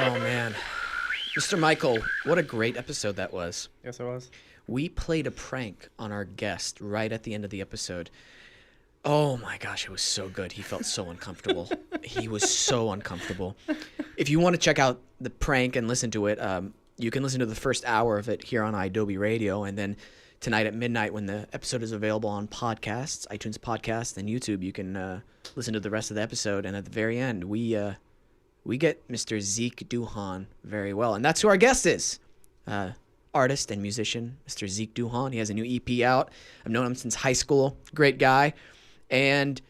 Oh, man. Mr. Michael, what a great episode that was. Yes, it was. We played a prank on our guest right at the end of the episode. Oh, my gosh, it was so good. He felt so uncomfortable. He was so uncomfortable. If you want to check out the prank and listen to it, you can listen to the first hour of it here on iDoby Radio, and then tonight at midnight when the episode is available on podcasts, iTunes Podcasts, and YouTube, you can listen to the rest of the episode. And at the very end, we get Mr. Zeke Duhon very well. And that's who our guest is. Artist and musician, Mr. Zeke Duhon. He has a new EP out. I've known him since high school. Great guy. And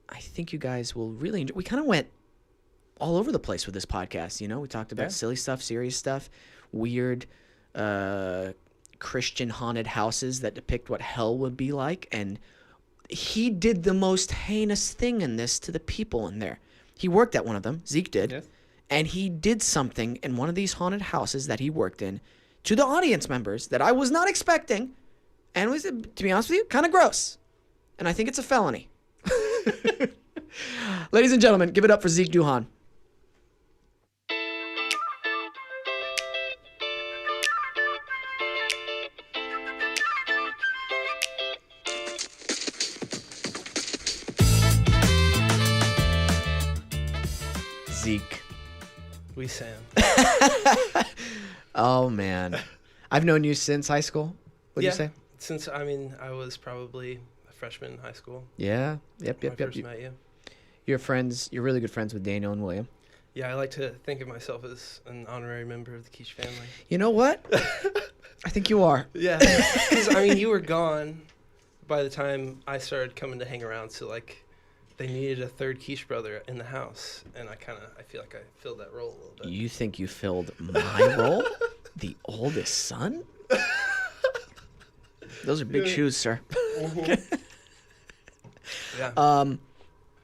I think you guys will really enjoy. We kind of went all over the place with this podcast. You know, we talked about silly stuff, serious stuff, weird Christian haunted houses that depict what hell would be like. And he did the most heinous thing in this to the people in there. He worked at one of them. Zeke did. Yes. And he did something in one of these haunted houses that he worked in to the audience members that I was not expecting. And was, to be honest with you, kind of gross. And I think it's a felony. Ladies and gentlemen, give it up for Zeke Duhon. Zeke. Wesam. Oh, man. I've known you since high school. What'd you say? Since, I was probably a freshman in high school. Yeah. Yep. When I first met you. You're really good friends with Daniel and William. Yeah, I like to think of myself as an honorary member of the Quiche family. You know what? I think you are. Yeah. Because, you were gone by the time I started coming to hang around, so, they needed a third Quiche brother in the house, and I feel like I filled that role a little bit. You think you filled my role? The oldest son? Those are big shoes, sir. Yeah.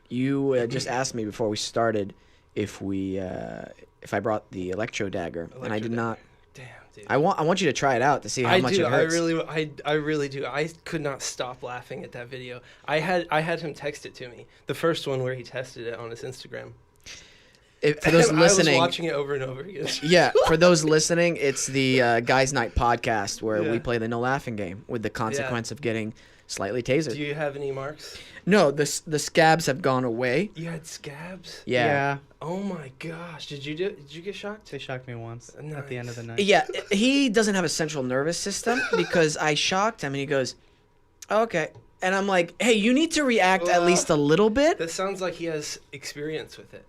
You just asked me before we started if I brought the Electro Dagger, and I did not. Damn, dude. I want you to try it out to see how much it hurts. I really do. I could not stop laughing at that video. I had him text it to me. The first one where he tested it on his Instagram. For those listening, I was watching it over and over again. Yeah, for those listening, it's the Guys Night podcast where we play the no laughing game with the consequence of getting slightly tasered. Do you have any marks? No, the scabs have gone away. You had scabs? Yeah. Oh my gosh! Did you get shocked? They shocked me once Nice. at the end of the night. Yeah, he doesn't have a central nervous system because I shocked him and he goes, "Okay," and I'm like, "Hey, you need to react at least a little bit." That sounds like he has experience with it.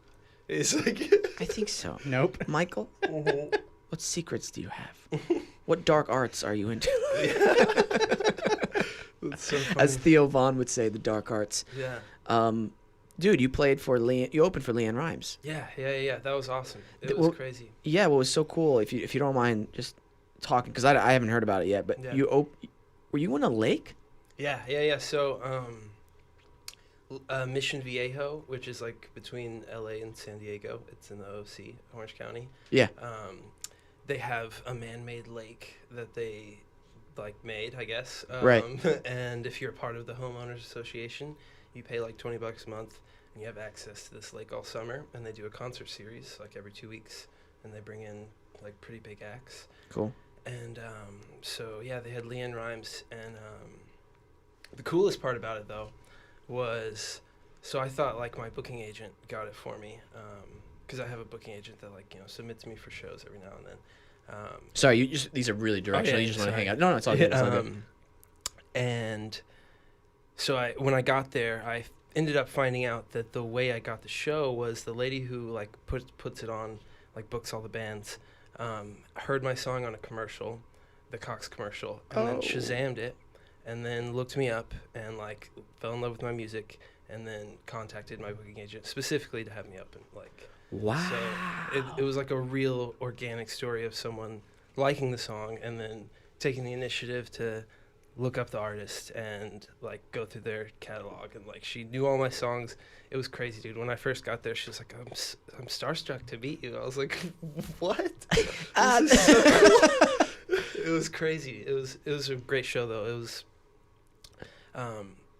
It's like I think so. Nope. Michael, what secrets do you have? What dark arts are you into? That's so funny. As Theo Vaughn would say, the dark arts. Yeah. Dude, you opened for LeAnn Rimes. Yeah. That was awesome. It was crazy. Yeah, what was so cool, if you don't mind just talking, because I haven't heard about it yet, but were you in a lake? Yeah. So, Mission Viejo, which is between LA and San Diego. It's in the OC, Orange County. Yeah. They have a man-made lake that they made, I guess. Right. And if you're a part of the homeowners association, you pay $20 a month, and you have access to this lake all summer. And they do a concert series every 2 weeks, and they bring in pretty big acts. Cool. And so yeah, they had LeAnn Rimes, and the coolest part about it though was, so I thought my booking agent got it for me, because I have a booking agent that submits me for shows every now and then. Sorry, these are really directional. You just want to hang out. No, it's all good. It's all good. And so when I got there, I ended up finding out that the way I got the show was the lady who puts it on, books all the bands, heard my song on a commercial, the Cox commercial, and then Shazammed it, and then looked me up and fell in love with my music, and then contacted my booking agent specifically to have me up and Wow. So it was a real organic story of someone liking the song and then taking the initiative to look up the artist and go through their catalog, and she knew all my songs. It was crazy, dude. When I first got there, she was like, I'm starstruck to meet you. I was like, what? This is so cool. It was crazy. It was a great show though. It was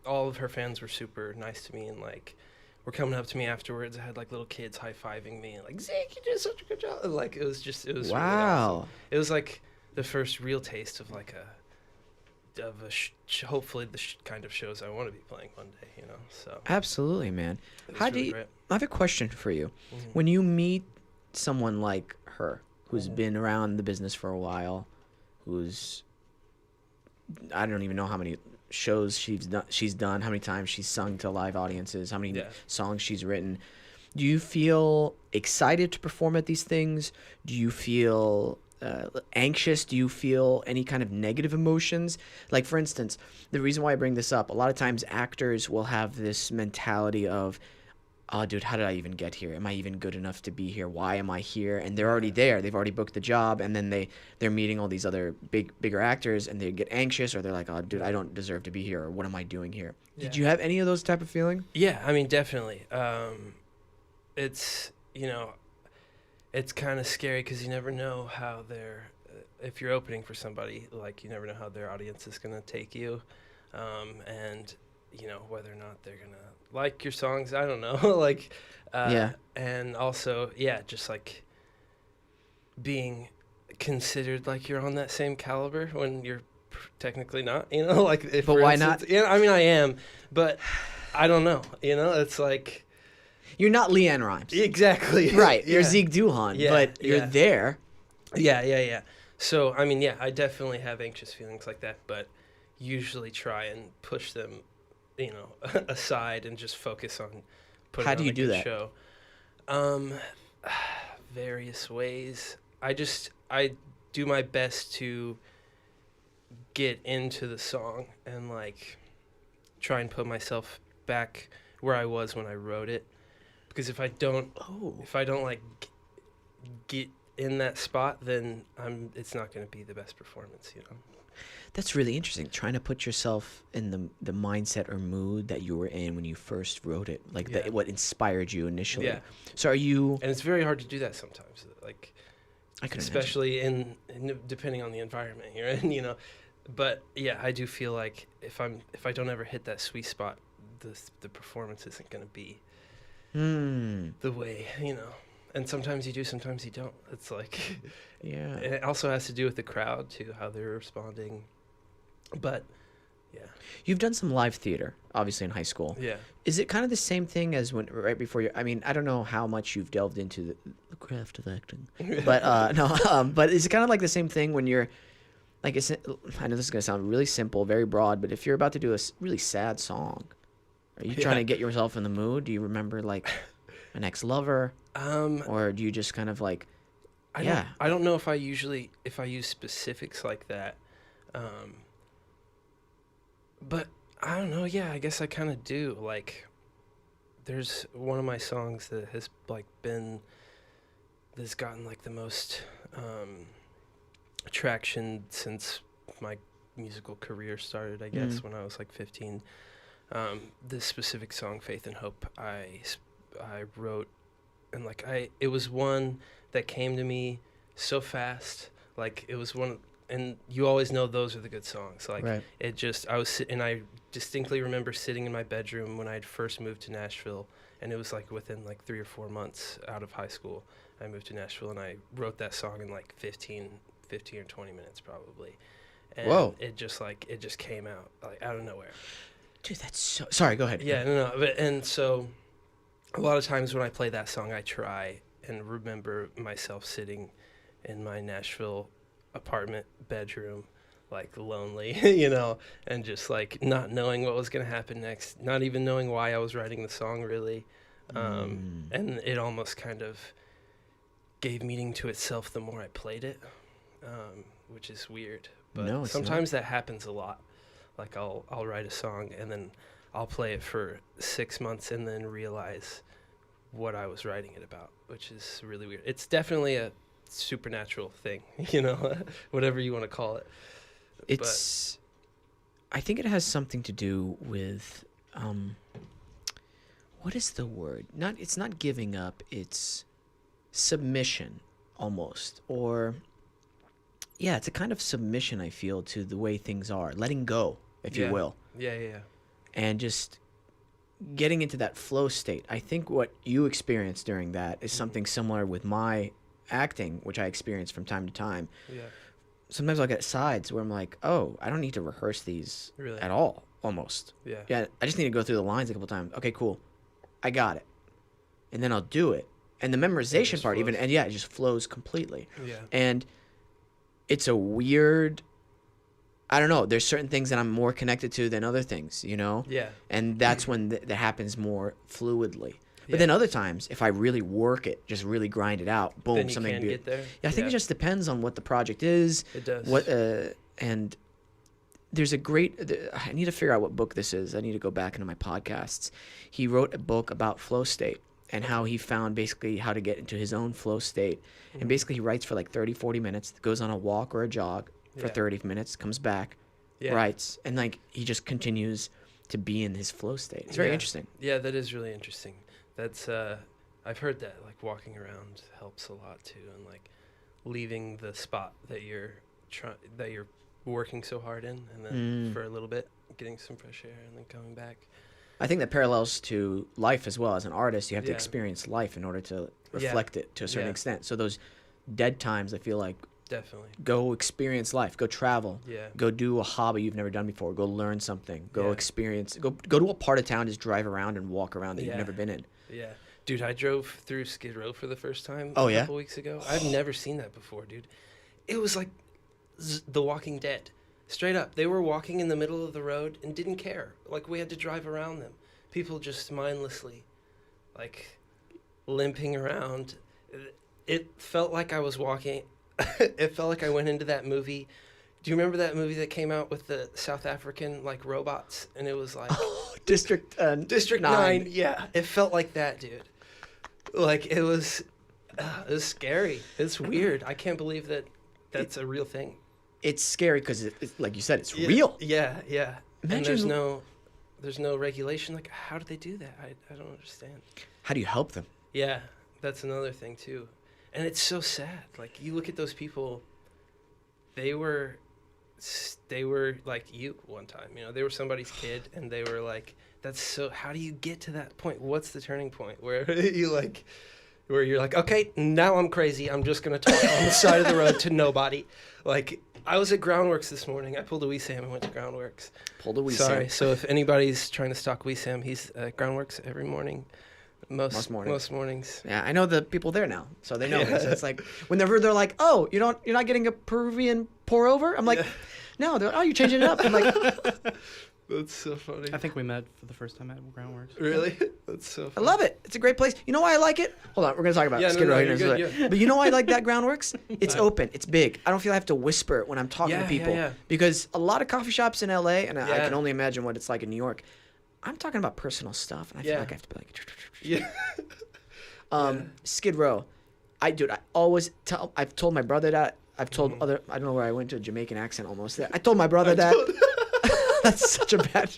all of her fans were super nice to me, and were coming up to me afterwards. I had like little kids high-fiving me and like, Zeke, you did such a good job. And, like, it was really awesome. It was like the first real taste of like hopefully the kind of shows I want to be playing one day, you know. So absolutely, man. How do you? Great. I have a question for you. Mm-hmm. When you meet someone like her, who's been around the business for a while, who's I don't even know how many shows she's done, how many times she's sung to live audiences, how many songs she's written. Do you feel excited to perform at these things? Do you feel anxious? Do you feel any kind of negative emotions? Like, for instance, the reason why I bring this up, a lot of times actors will have this mentality of, oh, dude, how did I even get here? Am I even good enough to be here? Why am I here? And they're already there. They've already booked the job, and then they're meeting all these other bigger actors, and they get anxious, or they're like, oh, dude, I don't deserve to be here, or what am I doing here? Yeah. Did you have any of those type of feeling? Yeah, I mean, definitely. It's, you know, it's kind of scary because you never know how if you're opening for somebody, like, you never know how their audience is going to take you, and, you know, whether or not they're going to like your songs, I don't know. Like, and also, just like being considered like you're on that same caliber when you're technically not, you know, like, if, but why instance, not? You know, I mean, I am, but I don't know, you know, it's like, you're not LeAnn Rimes. Exactly. Right. You're Zeke Duhon, but you're there. Yeah. So, I mean, I definitely have anxious feelings like that, but usually try and push them, you know, aside and just focus on putting on a good show. Various ways. I do my best to get into the song and, like, try and put myself back where I was when I wrote it. Because if I don't like get in that spot, then it's not going to be the best performance, you know. That's really interesting. Trying to put yourself in the mindset or mood that you were in when you first wrote it, like what inspired you initially. Yeah. So are you? And it's very hard to do that sometimes. Like, I can especially in depending on the environment you're in, you know. But yeah, I do feel like if I don't ever hit that sweet spot, the performance isn't going to be the way, you know. And sometimes you do, sometimes you don't. It's like, yeah. And it also has to do with the crowd too, how they're responding. But yeah, you've done some live theater, obviously, in high school. Yeah. Is it kind of the same thing as when right before you? I mean, I don't know how much you've delved into the craft of acting, but but is it kind of like the same thing when you're like? I know this is gonna sound really simple, very broad, but if you're about to do a really sad song, are you trying to get yourself in the mood? Do you remember like an ex-lover, or do you just kind of like? I don't know if I use specifics like that, but I don't know. Yeah, I guess I kind of do. Like, there's one of my songs that has like that's gotten like the most traction since my musical career started. I guess when I was like 15. This specific song, "Faith and Hope," I wrote, and like it was one that came to me so fast. Like, it was one, and you always know those are the good songs. Like, right. I distinctly remember sitting in my bedroom when I had first moved to Nashville, and it was like within like 3 or 4 months out of high school, I moved to Nashville, and I wrote that song in like 15 or 20 minutes probably. And whoa! It just came out like out of nowhere. Dude, that's so... Sorry, go ahead. Yeah, no. And so a lot of times when I play that song, I try and remember myself sitting in my Nashville apartment bedroom, like lonely, you know, and just like not knowing what was going to happen next, not even knowing why I was writing the song really. And it almost kind of gave meaning to itself the more I played it, which is weird. But sometimes that happens a lot. Like, I'll write a song and then I'll play it for 6 months and then realize what I was writing it about, which is really weird. It's definitely a supernatural thing, you know, whatever you want to call it. I think it has something to do with, what is the word? It's not giving up, it's submission almost, or it's a kind of submission, I feel, to the way things are, letting go, if you will. Yeah. And just getting into that flow state, I think what you experienced during that is something similar with my acting, which I experience from time to time. Yeah. Sometimes I'll get sides where I'm like, oh, I don't need to rehearse these Really? at all, almost. Yeah. Yeah, I just need to go through the lines a couple times. Okay, cool. I got it. And then I'll do it. And the memorization part flows. it just flows completely. Yeah. And it's a weird, I don't know, there's certain things that I'm more connected to than other things, you know? Yeah. And that's when that happens more fluidly. But Yeah. then other times, if I really work it, just really grind it out, boom, Then you something can be- get there. Yeah, I think it just depends on what the project is. It does. And there's a great, I need to figure out what book this is. I need to go back into my podcasts. He wrote a book about flow state and how he found basically how to get into his own flow state. And basically he writes for like 30, 40 minutes, goes on a walk or a jog for Yeah. 30 minutes, comes back, writes, and like he just continues to be in his flow state. It's very interesting. Yeah, that is really interesting. That's I've heard that like walking around helps a lot too, and like leaving the spot that you're working so hard in, and then for a little bit getting some fresh air, and then coming back. I think that parallels to life as well. As an artist, you have to Yeah. experience life in order to reflect it to a certain Yeah. extent. So those dead times, I feel like, Definitely. go experience life, go travel, Yeah. go do a hobby you've never done before, go learn something, go Yeah. experience, go to a part of town, just drive around and walk around that you've Yeah. never been in. Yeah. Dude, I drove through Skid Row for the first time Oh, a yeah? couple weeks ago. I've never seen that before, dude. It was like The Walking Dead. Straight up. They were walking in the middle of the road and didn't care. Like, we had to drive around them. People just mindlessly, like, limping around. It felt like I was walking. It felt like I went into that movie. Do you remember that movie that came out with the South African, like, robots? And it was like... District 9. Yeah. It felt like that, dude. Like, it was scary. It's weird. I can't believe that that's a real thing. It's scary because, like you said, it's real. Yeah, yeah. Imagine- And there's no regulation. Like, how do they do that? I don't understand. How do you help them? Yeah, that's another thing, too. And it's so sad. Like, you look at those people, they were like you one time. You know, they were somebody's kid, and they were like, that's so, how do you get to that point? What's the turning point where you're like, okay, now I'm crazy. I'm just going to talk on the side of the road to nobody. Like, I was at Groundworks this morning. I pulled a Wesam and went to Groundworks. Sorry. So if anybody's trying to stalk Wesam, he's at Groundworks every morning. Most mornings. Yeah, I know the people there now, so they know me. So it's like whenever they're like, "Oh, you're not getting a Peruvian pour over," I'm like, "No." They're like, "Oh, you're changing it up." I'm like, That's so funny. I think we met for the first time at Groundworks. Really? That's so I funny. love it. It's a great place. You know why I like it? Hold on, we're gonna talk about Skid Row here in a you're second. good, yeah. But you know why I like that Groundworks? It's open. It's big. I don't feel I have to whisper when I'm talking to Yeah, people yeah. because a lot of coffee shops in LA, and I Yeah. can only imagine what it's like in New York. I'm talking about personal stuff, and I feel Yeah. like I have to be like, Yeah. Skid Row. I've told my brother that. I've told Mm-hmm. other. I don't know where I went to a Jamaican accent almost there. I told my brother that. That's such a bad.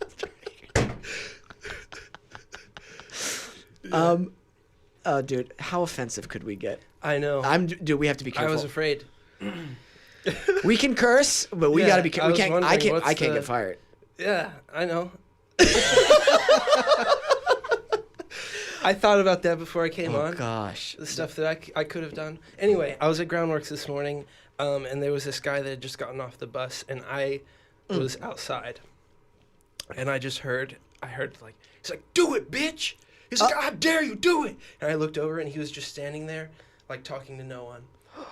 Dude, how offensive could we get? I know. Dude, we have to be I careful. was afraid. We can curse, but we Yeah, gotta be careful. I We was can't. wondering I can't what's get fired. Yeah, I know. I thought about that before I came Oh on. gosh. The stuff that I could have done. Anyway, I was at Groundworks this morning, and there was this guy that had just gotten off the bus, and I was outside, and I heard like, he's like, "Do it, bitch!" He's like, "I dare you, do it!" And I looked over, and he was just standing there, like talking to no one,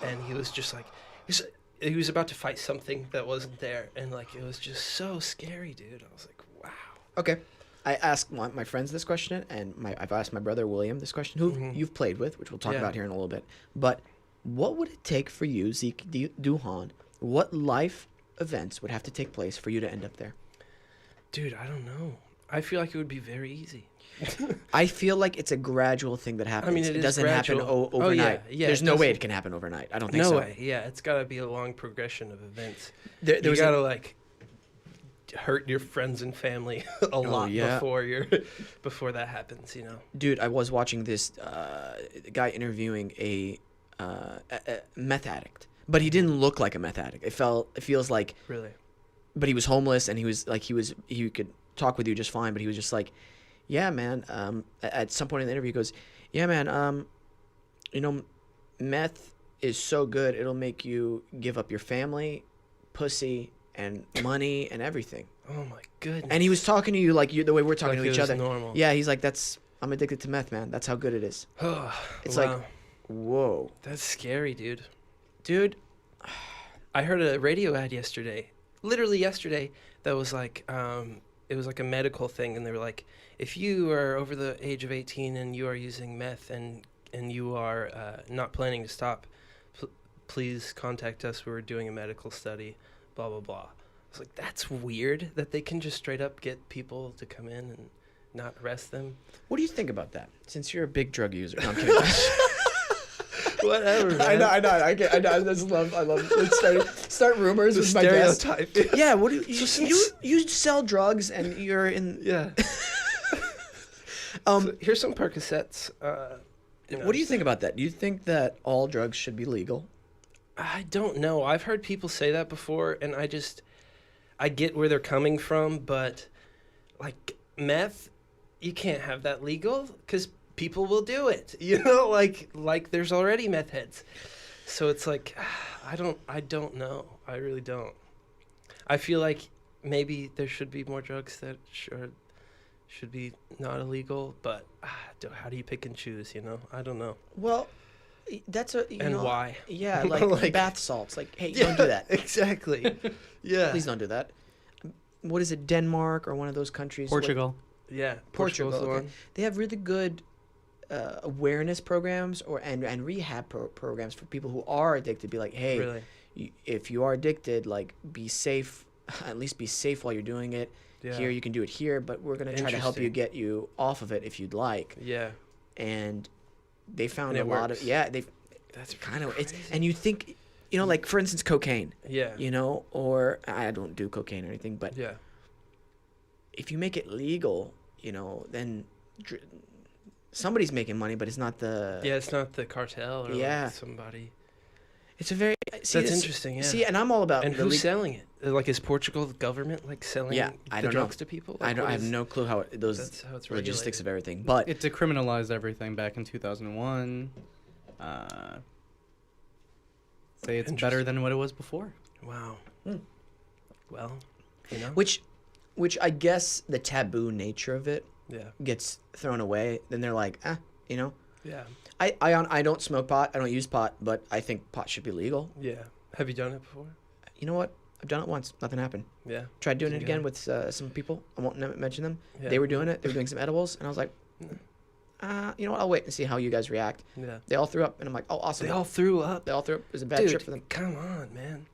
and he was just like, he was about to fight something that wasn't there, and like it was just so scary, dude. I was like, wow. Okay. I asked my friends this question, and I've asked my brother William this question, who you've played with, which we'll talk Yeah. about here in a little bit. But what would it take for you, Zeke Duhon? What life events would have to take place for you to end up there? Dude, I don't know. I feel like it would be very easy. I feel like it's a gradual thing that happens. I mean, it is doesn't happen gradual. overnight. Yeah, There's it no way doesn't. it can happen overnight. I don't think No so. way. Yeah, it's got to be a long progression of events. There You was got to like hurt your friends and family a lot yeah. before that happens, you know. Dude, I was watching this guy interviewing a meth addict, but he didn't look like a meth addict. It feels like, Really. but he was homeless, and he was like he could talk with you just fine, but he was just like, yeah, man. At some point in the interview, he goes, yeah, man. You know, meth is so good it'll make you give up your family, pussy, and money and everything. Oh my goodness. And he was talking to you like the way we're talking Like to it each was other. normal. Yeah, he's like, I'm addicted to meth, man. That's how good it is. It's like, Wow. whoa, That's scary, dude. dude. I heard a radio ad yesterday, literally yesterday, that was like, it was like a medical thing, and they were like, if you are over the age of 18 and you are using meth and you are not planning to stop, please contact us. We're doing a medical study, blah, blah, blah. I was like, that's weird that they can just straight up get people to come in and not arrest them. What do you think about that? Since you're a big drug user. No, I'm kidding. Whatever, man. I know. I just love. Let's start rumors The with my guest. stereotype. Yeah. What do you sell drugs and you're in? Yeah. So here's some Percocets. What do you think about that? Do you think that all drugs should be legal? I don't know. I've heard people say that before, and I get where they're coming from, but like meth, you can't have that legal because people will do it. You know, like there's already meth heads. So it's like, I don't know. I really don't. I feel like maybe there should be more drugs that should be not illegal, but how do you pick and choose, you know? I don't know. Well, that's why? Yeah, like, Like- bath salts. Like, hey, don't do that. Exactly. Yeah. Please don't do that. What is it, Denmark or one of those countries? Portugal. Yeah. Portugal. Portugal's the Okay. one. They have really good awareness programs and rehab programs for people who are addicted. Be like, hey, Really? if you are addicted, like, be safe. At least be safe while you're doing it. Yeah. Here you can do it here, but we're gonna try to help you Interesting. get you off of it if you'd like. Yeah. And they found And a it lot works. of That's kind of crazy. and you think, you know, like for instance, cocaine. Yeah. You know, or I don't do cocaine or anything, but Yeah. if you make it legal, you know, then somebody's making money, but it's not the. Yeah, it's not the cartel or Yeah. like somebody. It's a very. See, That's this- interesting, yeah. See, and I'm all about. And the who's selling it? Like, is Portugal the government like selling Yeah, I the don't know. drugs to people? Like, I don't. what I have is- no clue how those That's how it's logistics regulated. of everything, but It decriminalized everything back in 2001. Say it's better than what it was before. Wow. Hmm. Well, you know. which I guess the taboo nature of it Yeah. gets thrown away. Then they're like, you know. Yeah. I don't smoke pot. I don't use pot, but I think pot should be legal. Yeah. Have you done it before? You know what? I've done it once. Nothing happened. Yeah. Tried doing it Didn't again get with some people. I won't mention them. Yeah. They were doing it. They were doing some edibles, and I was like, you know what? I'll wait and see how you guys react. Yeah. They all threw up, and I'm like, oh, awesome. They all threw up. They all threw up. It was a bad Dude, trip for them. come on, man.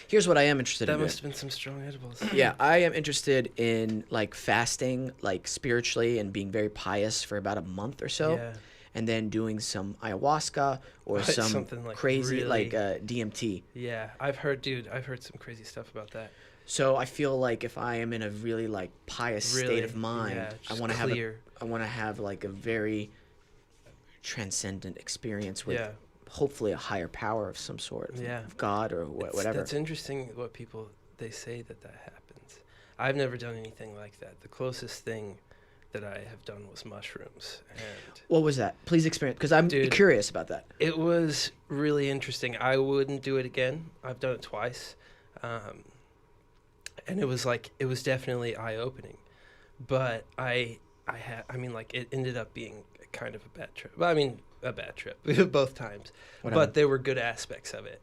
Here's what I am interested That in doing. must have been some strong edibles. Yeah, I am interested in like fasting, like spiritually, and being very pious for about a month or so, Yeah. and then doing some ayahuasca or Right, some something, like, crazy really- DMT. Yeah. I've heard some crazy stuff about that. So I feel like if I am in a really like pious state Really? of mind, Yeah, I just want to clear. have like a very transcendent experience with Yeah. hopefully a higher power of some sort, Yeah. of God or whatever. That's interesting what they say that happens. I've never done anything like that. The closest thing that I have done was mushrooms, and What was that? Please experience, because I'm Dude. curious about that. it was really interesting. I wouldn't do it again. I've done it twice, and it was definitely eye-opening. But it ended up being kind of a bad trip. Well, I mean, a bad trip both times. What But happened? there were good aspects of it.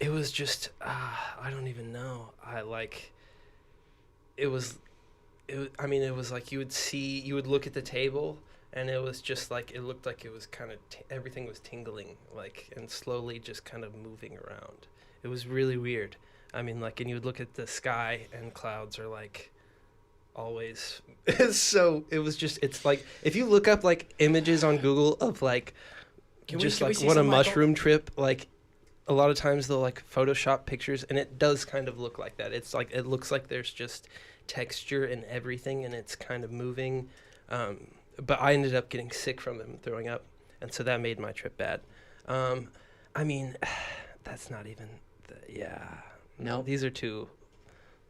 It was just I don't even know. It was like you would look at the table, and it was just like it looked like it was kind of everything was tingling, like, and slowly just kind of moving around. It was really weird. I mean, like, and you would look at the sky, and clouds are like always. So it was just, it's like if you look up like images on Google of like Can we just see like what a some, Michael? mushroom trip, like a lot of times they'll like Photoshop pictures, and it does kind of look like that. It's like it looks like there's just texture and everything, and it's kind of moving. But I ended up getting sick from them, throwing up, and so that made my trip bad. I mean, that's not even. No. These are too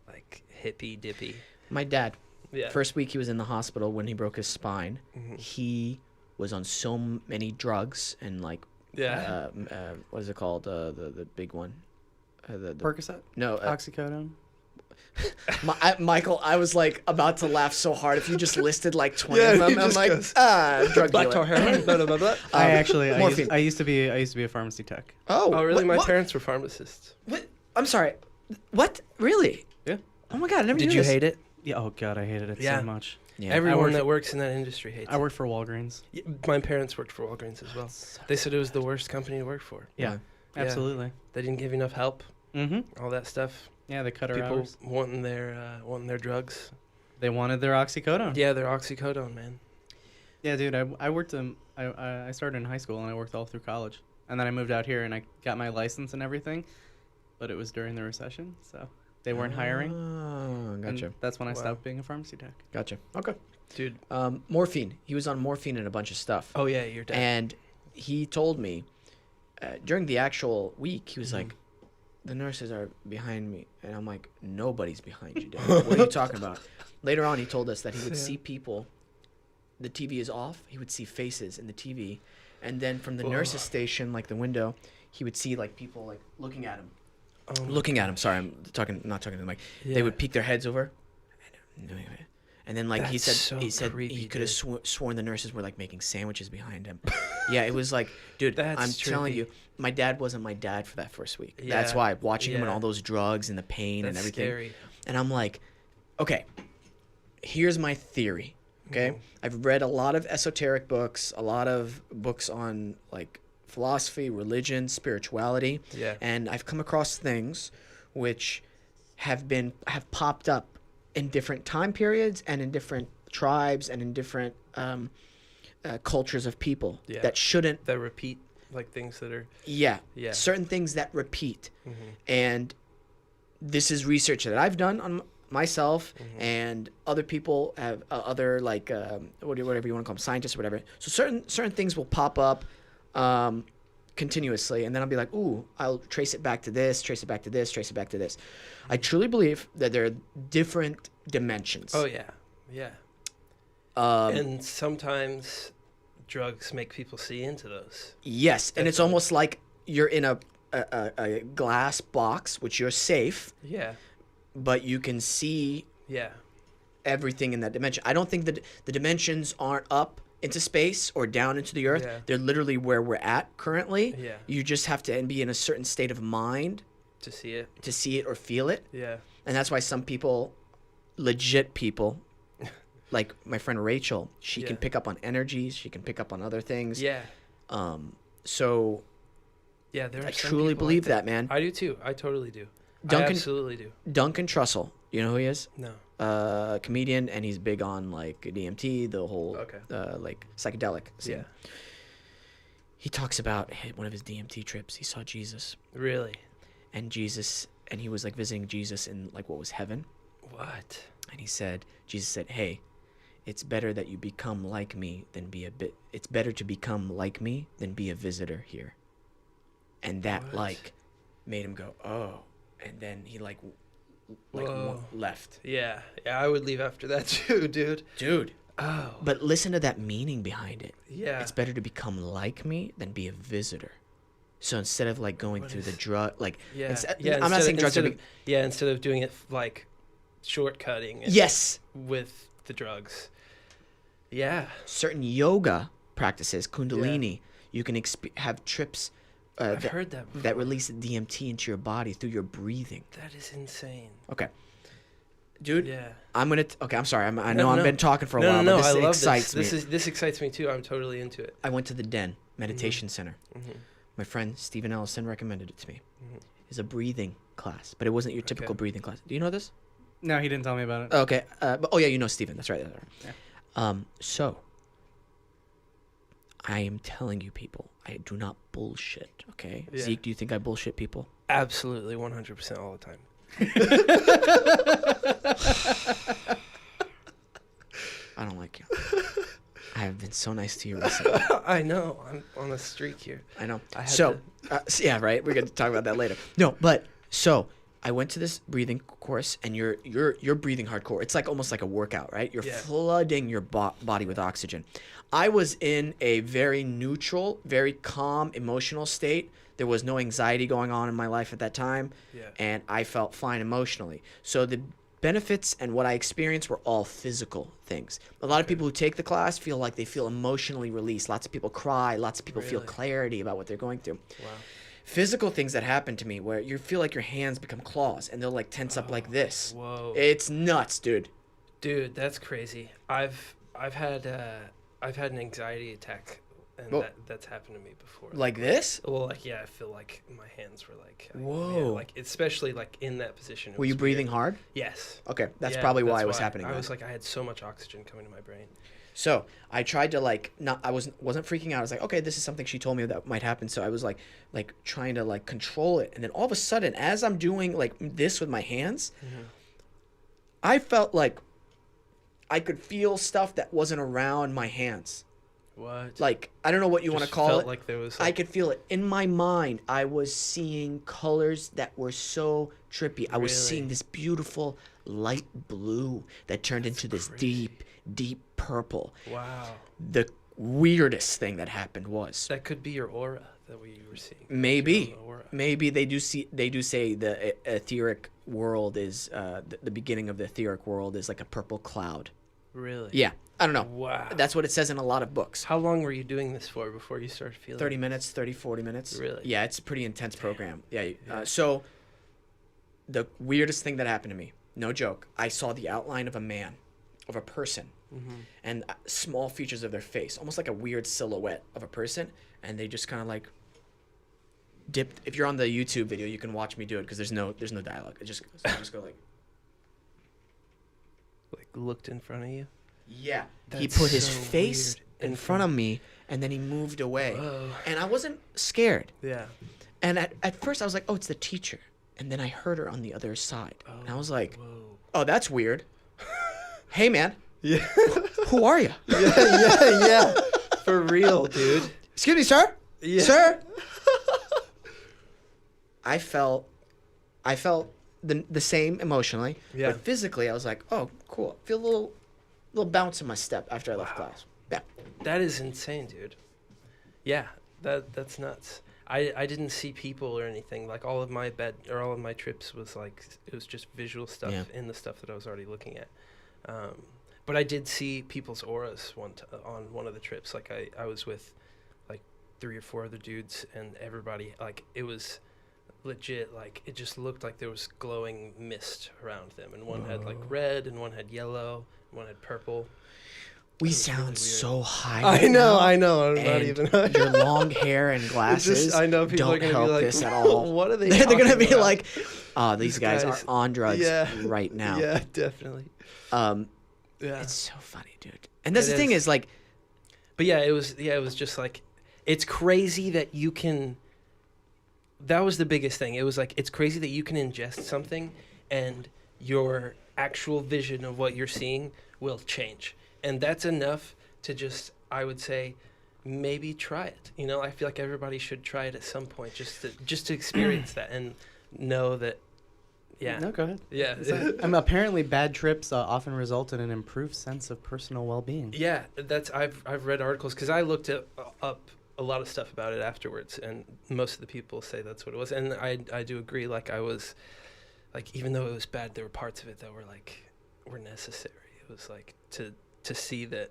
like hippy dippy. My dad, Yeah. First week he was in the hospital when he broke his spine. Mhm. He was on so many drugs and like Yeah. what is it called? The big one. The Percocet, no oxycodone. Michael, I was like about to laugh so hard if you just listed like 20 Yeah, of them. he I'm just like, goes, drug Black dealer. tar heroin. Blah, blah, blah, blah. I actually, morphine. I used to be a pharmacy tech. Oh, really? My what? parents were pharmacists. What? I'm sorry. What? Really? Yeah. Oh my god, I never Did knew you this. hate it? Yeah. Oh God, I hated it Yeah. so much. Yeah. Everyone worked- that works in that industry hates I it. worked for Walgreens. Yeah, my parents worked for Walgreens as well. They said it was the worst company to work for. Yeah. Yeah. Absolutely. They didn't give you enough help. Mm-hmm. All that stuff. Yeah, they cut our People hours. wanting their drugs. They wanted their oxycodone. Yeah, their oxycodone, man. Yeah, dude. I worked. I started in high school and I worked all through college, and then I moved out here and I got my license and everything, but it was during the recession, so they weren't hiring. Oh, and gotcha. that's when I Wow. stopped being a pharmacy tech. Gotcha. Okay. Dude. Morphine. He was on morphine and a bunch of stuff. Oh yeah, your dad. And he told me during the actual week, he was Mhm. like, the nurses are behind me. And I'm like, nobody's behind you, Dad. What are you talking about? Later on, he told us that he would Yeah. see people. The TV is off. He would see faces in the TV. And then from the Whoa. nurse's station, like the window, he would see like people like looking at him. Oh my Looking at him. gosh. Sorry, I'm not talking to the mic. Yeah. They would peek their heads over. And then, like he That's said, so creepy, he could have dude. sworn the nurses were like making sandwiches behind him. Yeah, it was like, dude, That's I'm telling trippy. you, my dad wasn't my dad for that first week. That's Yeah, why watching him on yeah. all those drugs and the pain That's and everything. scary. And I'm like, okay, here's my theory. Okay, Mhm. I've read a lot of esoteric books, a lot of books on like philosophy, religion, spirituality, Yeah. and I've come across things which have popped up in different time periods and in different tribes and in different cultures of people Yeah. that shouldn't. That repeat like things that are. Yeah, Yeah. certain things that repeat. Mhm. And this is research that I've done on myself, Mhm. and other people have other like whatever you want to call them, scientists or whatever. So certain things will pop up continuously, and then I'll be like, ooh, I'll trace it back to this, trace it back to this, trace it back to this. I truly believe that there are different dimensions. Oh yeah. Yeah. Um, And sometimes drugs make people see into those. yes, and it's Definitely. almost like you're in a glass box, which you're safe, Yeah. but you can see Yeah. everything in that dimension. I don't think that the dimensions aren't up into space or down into the earth. Yeah. They're literally where we're at currently. Yeah. You just have to be in a certain state of mind To see it. to see it or feel it. Yeah. And that's why some people, legit people, like my friend Rachel, she can Yeah. pick up on energies. She can pick up on other things. Yeah. So Yeah. There are I some truly people like believe that. that, man. I do too. I totally do. I Duncan absolutely do. Duncan Trussell, you know who he is? No. Comedian, and he's big on like DMT, the whole Okay. like psychedelic scene. Yeah. He talks about one of his DMT trips. He saw Jesus, Really. and he was like visiting Jesus in like what was heaven, What? and Jesus said, "Hey, it's better that you become like me than be a bit. It's better to become like me than be a visitor here." And that What? like made him go, "Oh," and then he Whoa. left. Yeah. Yeah. I would leave after that too, dude. Dude, Oh. but listen to that meaning behind it. Yeah. It's better to become like me than be a visitor. So instead of like going What through the is- drug, like Yeah. yeah, I'm not saying drugs are big. Instead of doing it like shortcutting it Yes, with the drugs. Yeah. certain yoga practices, Kundalini, you can have trips I've heard that before. that release DMT into your body through your breathing. That is insane. Okay, dude, Yeah. I'm gonna. Okay, I'm sorry. I No, know I've no. been talking for a No, while, no, but I this love excites this. me. This excites me too. I'm totally into it. I went to the Den Meditation Center. Mm-hmm. My friend Stephen Ellison recommended it to me. Mhm. It's a breathing class, but it wasn't your typical Okay. breathing class. Do you know this? No, he didn't tell me about it. Okay. But, oh yeah, you know Steven. That's right. That's right. So I am telling you, people, I do not bullshit. Okay, Yeah. Zeke, do you think I bullshit people? Absolutely, 100% all the time. I don't like you. I have been so nice to you recently. I know. I'm on a streak here. I know. I had So yeah, right. We're gonna talk about that later. No, but so I went to this breathing course, and you're breathing hardcore. It's like almost like a workout, right? You're flooding your body with oxygen. I was in a very neutral, very calm emotional state. There was no anxiety going on in my life at that time, and I felt fine emotionally. So the benefits and what I experienced were all physical things. A lot of people who take the class feel like they feel emotionally released. Lots of people cry. Lots of people feel clarity about what they're going through. Wow. Physical things that happen to me where you feel like your hands become claws and they'll like tense up like this. Whoa. It's nuts, dude. Dude, that's crazy. I've had an anxiety attack, and that's happened to me before. Like this? Well, like I feel like my hands were like whoa. like especially like in that position. Were you breathing hard? Yes. Okay, that's probably why it was happening. I was like I had so much oxygen coming to my brain. So I tried to like not. I wasn't freaking out. I was like, okay, this is something she told me that might happen. So I was like trying to like control it, and then all of a sudden, as I'm doing like this with my hands, I felt like I could feel stuff that wasn't around my hands. What? Like I don't know what you want to call it. Like there was. I could feel it in my mind. I was seeing colors that were so trippy. I was seeing this beautiful light blue that turned into this deep purple. Wow. The weirdest thing that happened was that could be your aura that we were seeing. Maybe they do say the etheric world is the beginning of the etheric world is like a purple cloud. Really? Yeah. I don't know. Wow. That's what it says in a lot of books. How long were you doing this for before you started feeling 30 minutes, 40 minutes. Really? Yeah, it's a pretty intense program. Yeah. So the weirdest thing that happened to me, no joke, I saw the outline of a man, of a person, and small features of their face, almost like a weird silhouette of a person, and they just kind of like dipped. If you're on the YouTube video, you can watch me do it because there's no dialogue. It just go like looked in front of you. Yeah. That's he put his so face weird. in front of me, and then he moved away. Whoa. And I wasn't scared. Yeah. And at first I was like, oh, it's the teacher. And then I heard her on the other side. And I was like, Whoa. oh, that's weird. Hey, man. Yeah. Who are you? Yeah. For real, dude. Excuse me, sir? Yeah. Sir? I felt the same emotionally. Yeah. But physically, I was like, oh, cool. Feel a little bounce in my step after I left class. Yeah. That is insane, dude. Yeah, that's nuts. I didn't see people or anything. Like all of my trips was like it was just visual stuff in the stuff that I was already looking at. But I did see people's auras on one of the trips. Like I was with like 3 or 4 other dudes, and everybody like it was legit. Like it just looked like there was glowing mist around them, and one had like red, and one had yellow, and one had purple. We sound so high. I right know. now, I'm not and even. your long hair and glasses I know people don't are gonna help be like, this at all. What are they? They're gonna talking be about? like, "Oh, these guys are on drugs right now." Yeah, definitely. Yeah. It's so funny, dude. And that's the thing is like, but it was just like, it's crazy that you can. That was the biggest thing. It was like it's crazy that you can ingest something, and your actual vision of what you're seeing will change, and that's enough to just, I would say, maybe try it. You know, I feel like everybody should try it at some point, just to experience that and know that. Yeah. No, go ahead. Yeah. Apparently, bad trips often result in an improved sense of personal well-being. Yeah, I've read articles because I looked up a lot of stuff about it afterwards, and most of the people say that's what it was, and I do agree. Like I was, like even though it was bad, there were parts of it that were necessary. It was like to see that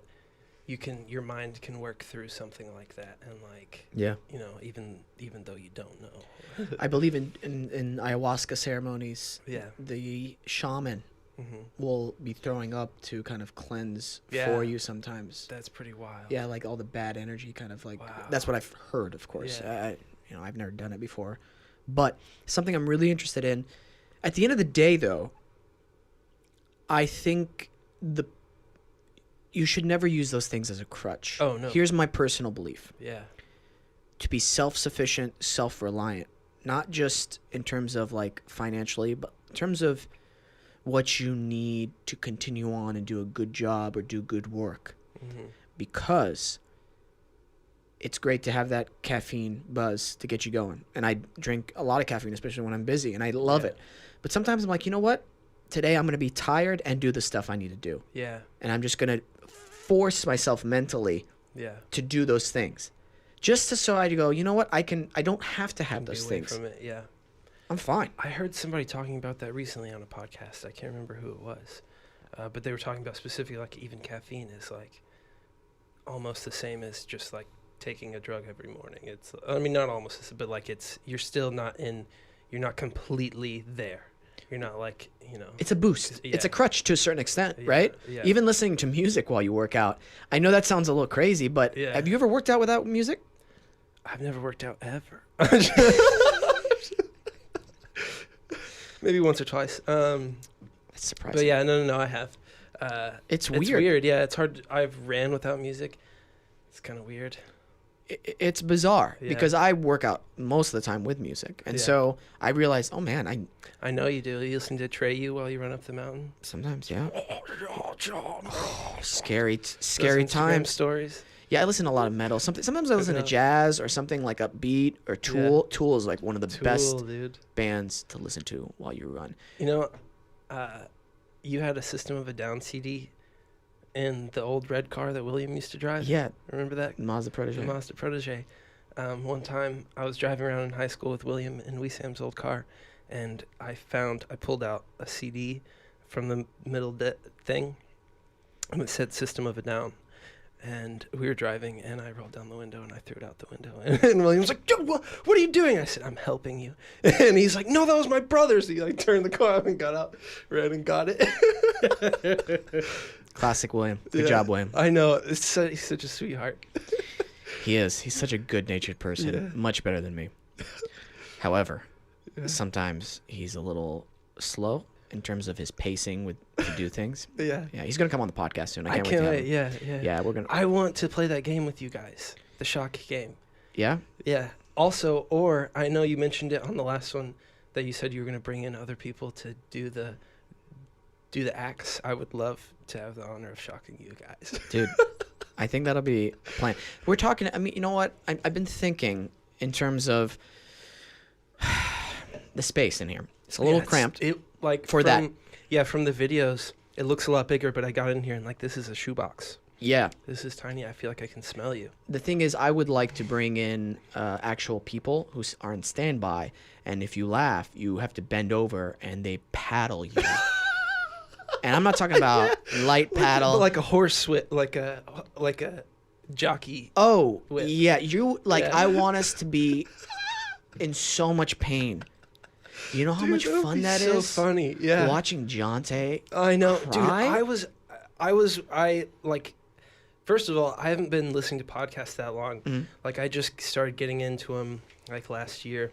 your mind can work through something like that, and like even though you don't know. I believe in ayahuasca ceremonies. Yeah. The shaman will be throwing up to kind of cleanse for you sometimes. That's pretty wild. Yeah, like all the bad energy kind of like. Wow. That's what I've heard, of course. Yeah. I've never done it before, but something I'm really interested in. At the end of the day, though, I think you should never use those things as a crutch. Oh, no. Here's my personal belief. Yeah. To be self-sufficient, self-reliant, not just in terms of like financially, but in terms of what you need to continue on and do a good job or do good work. Because it's great to have that caffeine buzz to get you going. And I drink a lot of caffeine, especially when I'm busy, and I love it. But sometimes I'm like, you know what? Today I'm going to be tired and do the stuff I need to do. Yeah. And I'm just going to force myself mentally to do those things. Just to so I go, you know what? I don't have to have those things. From it, yeah. I'm fine. I heard somebody talking about that recently on a podcast. I can't remember who it was. But they were talking about specifically, like, even caffeine is, like, almost the same as just, like, taking a drug every morning. It's, I mean, not almost, but, like, you're still not you're not completely there. You're not, like, you know. It's a boost. Yeah. It's a crutch to a certain extent, Yeah, right? yeah. Even listening to music while you work out. I know that sounds a little crazy, but have you ever worked out without music? I've never worked out ever. Maybe once or twice. That's surprising. But yeah, no, I have. It's It's weird. weird. Yeah, it's hard. I've ran without music. It's kind of weird. It's bizarre Yeah. because I work out most of the time with music. And so I realized, oh man, I know you do. You listen to Treyu while you run up the mountain. sometimes, yeah. Oh, Scary Those Instagram times. stories. Yeah, I listen to a lot of metal. Sometimes I listen to jazz or something like upbeat or Tool. Tool is like one of the best Dude. bands to listen to while you run. You know, you had a System of a Down CD in the old red car that William used to drive. Yeah, Remember that? Mazda Protege. The Mazda Protege. One time I was driving around in high school with William in Wesam's old car, and I pulled out a CD from the middle thing, and it said System of a Down. And we were driving, and I rolled down the window, and I threw it out the window. And William was like, what are you doing? I said, I'm helping you. And he's like, no, that was my brother's. He, like, turned the car off and got out, ran and got it. Classic William. Good job, William. I know. He's such a sweetheart. He is. He's such a good-natured person. Yeah. Much better than me. However, sometimes he's a little slow in terms of his pacing to do things. Yeah. Yeah, he's gonna come on the podcast soon. I can't can't wait. wait. Yeah. Yeah, we're gonna. I want to play that game with you guys. The shock game. Yeah. Yeah. Also, or I know you mentioned it on the last one that you said you were going to bring in other people to do the acts. I would love to have the honor of shocking you guys. Dude, I think that'll be a plan. We're talking. I mean, you know what? I've been thinking in terms of the space in here. It's a little cramped. That. Yeah, from the videos, it looks a lot bigger, but I got in here and like this is a shoebox. Yeah. This is tiny. I feel like I can smell you. The thing is, I would like to bring in actual people who are on standby, and if you laugh, you have to bend over and they paddle you. And I'm not talking about light paddle. Like a horse whip, like a jockey. Oh, whip. yeah. Yeah. I want us to be in so much pain. You know how much fun that is? So funny, yeah. Watching Jonte. I know, cry? dude. First of all, I haven't been listening to podcasts that long. Mm-hmm. Like, I just started getting into them like last year,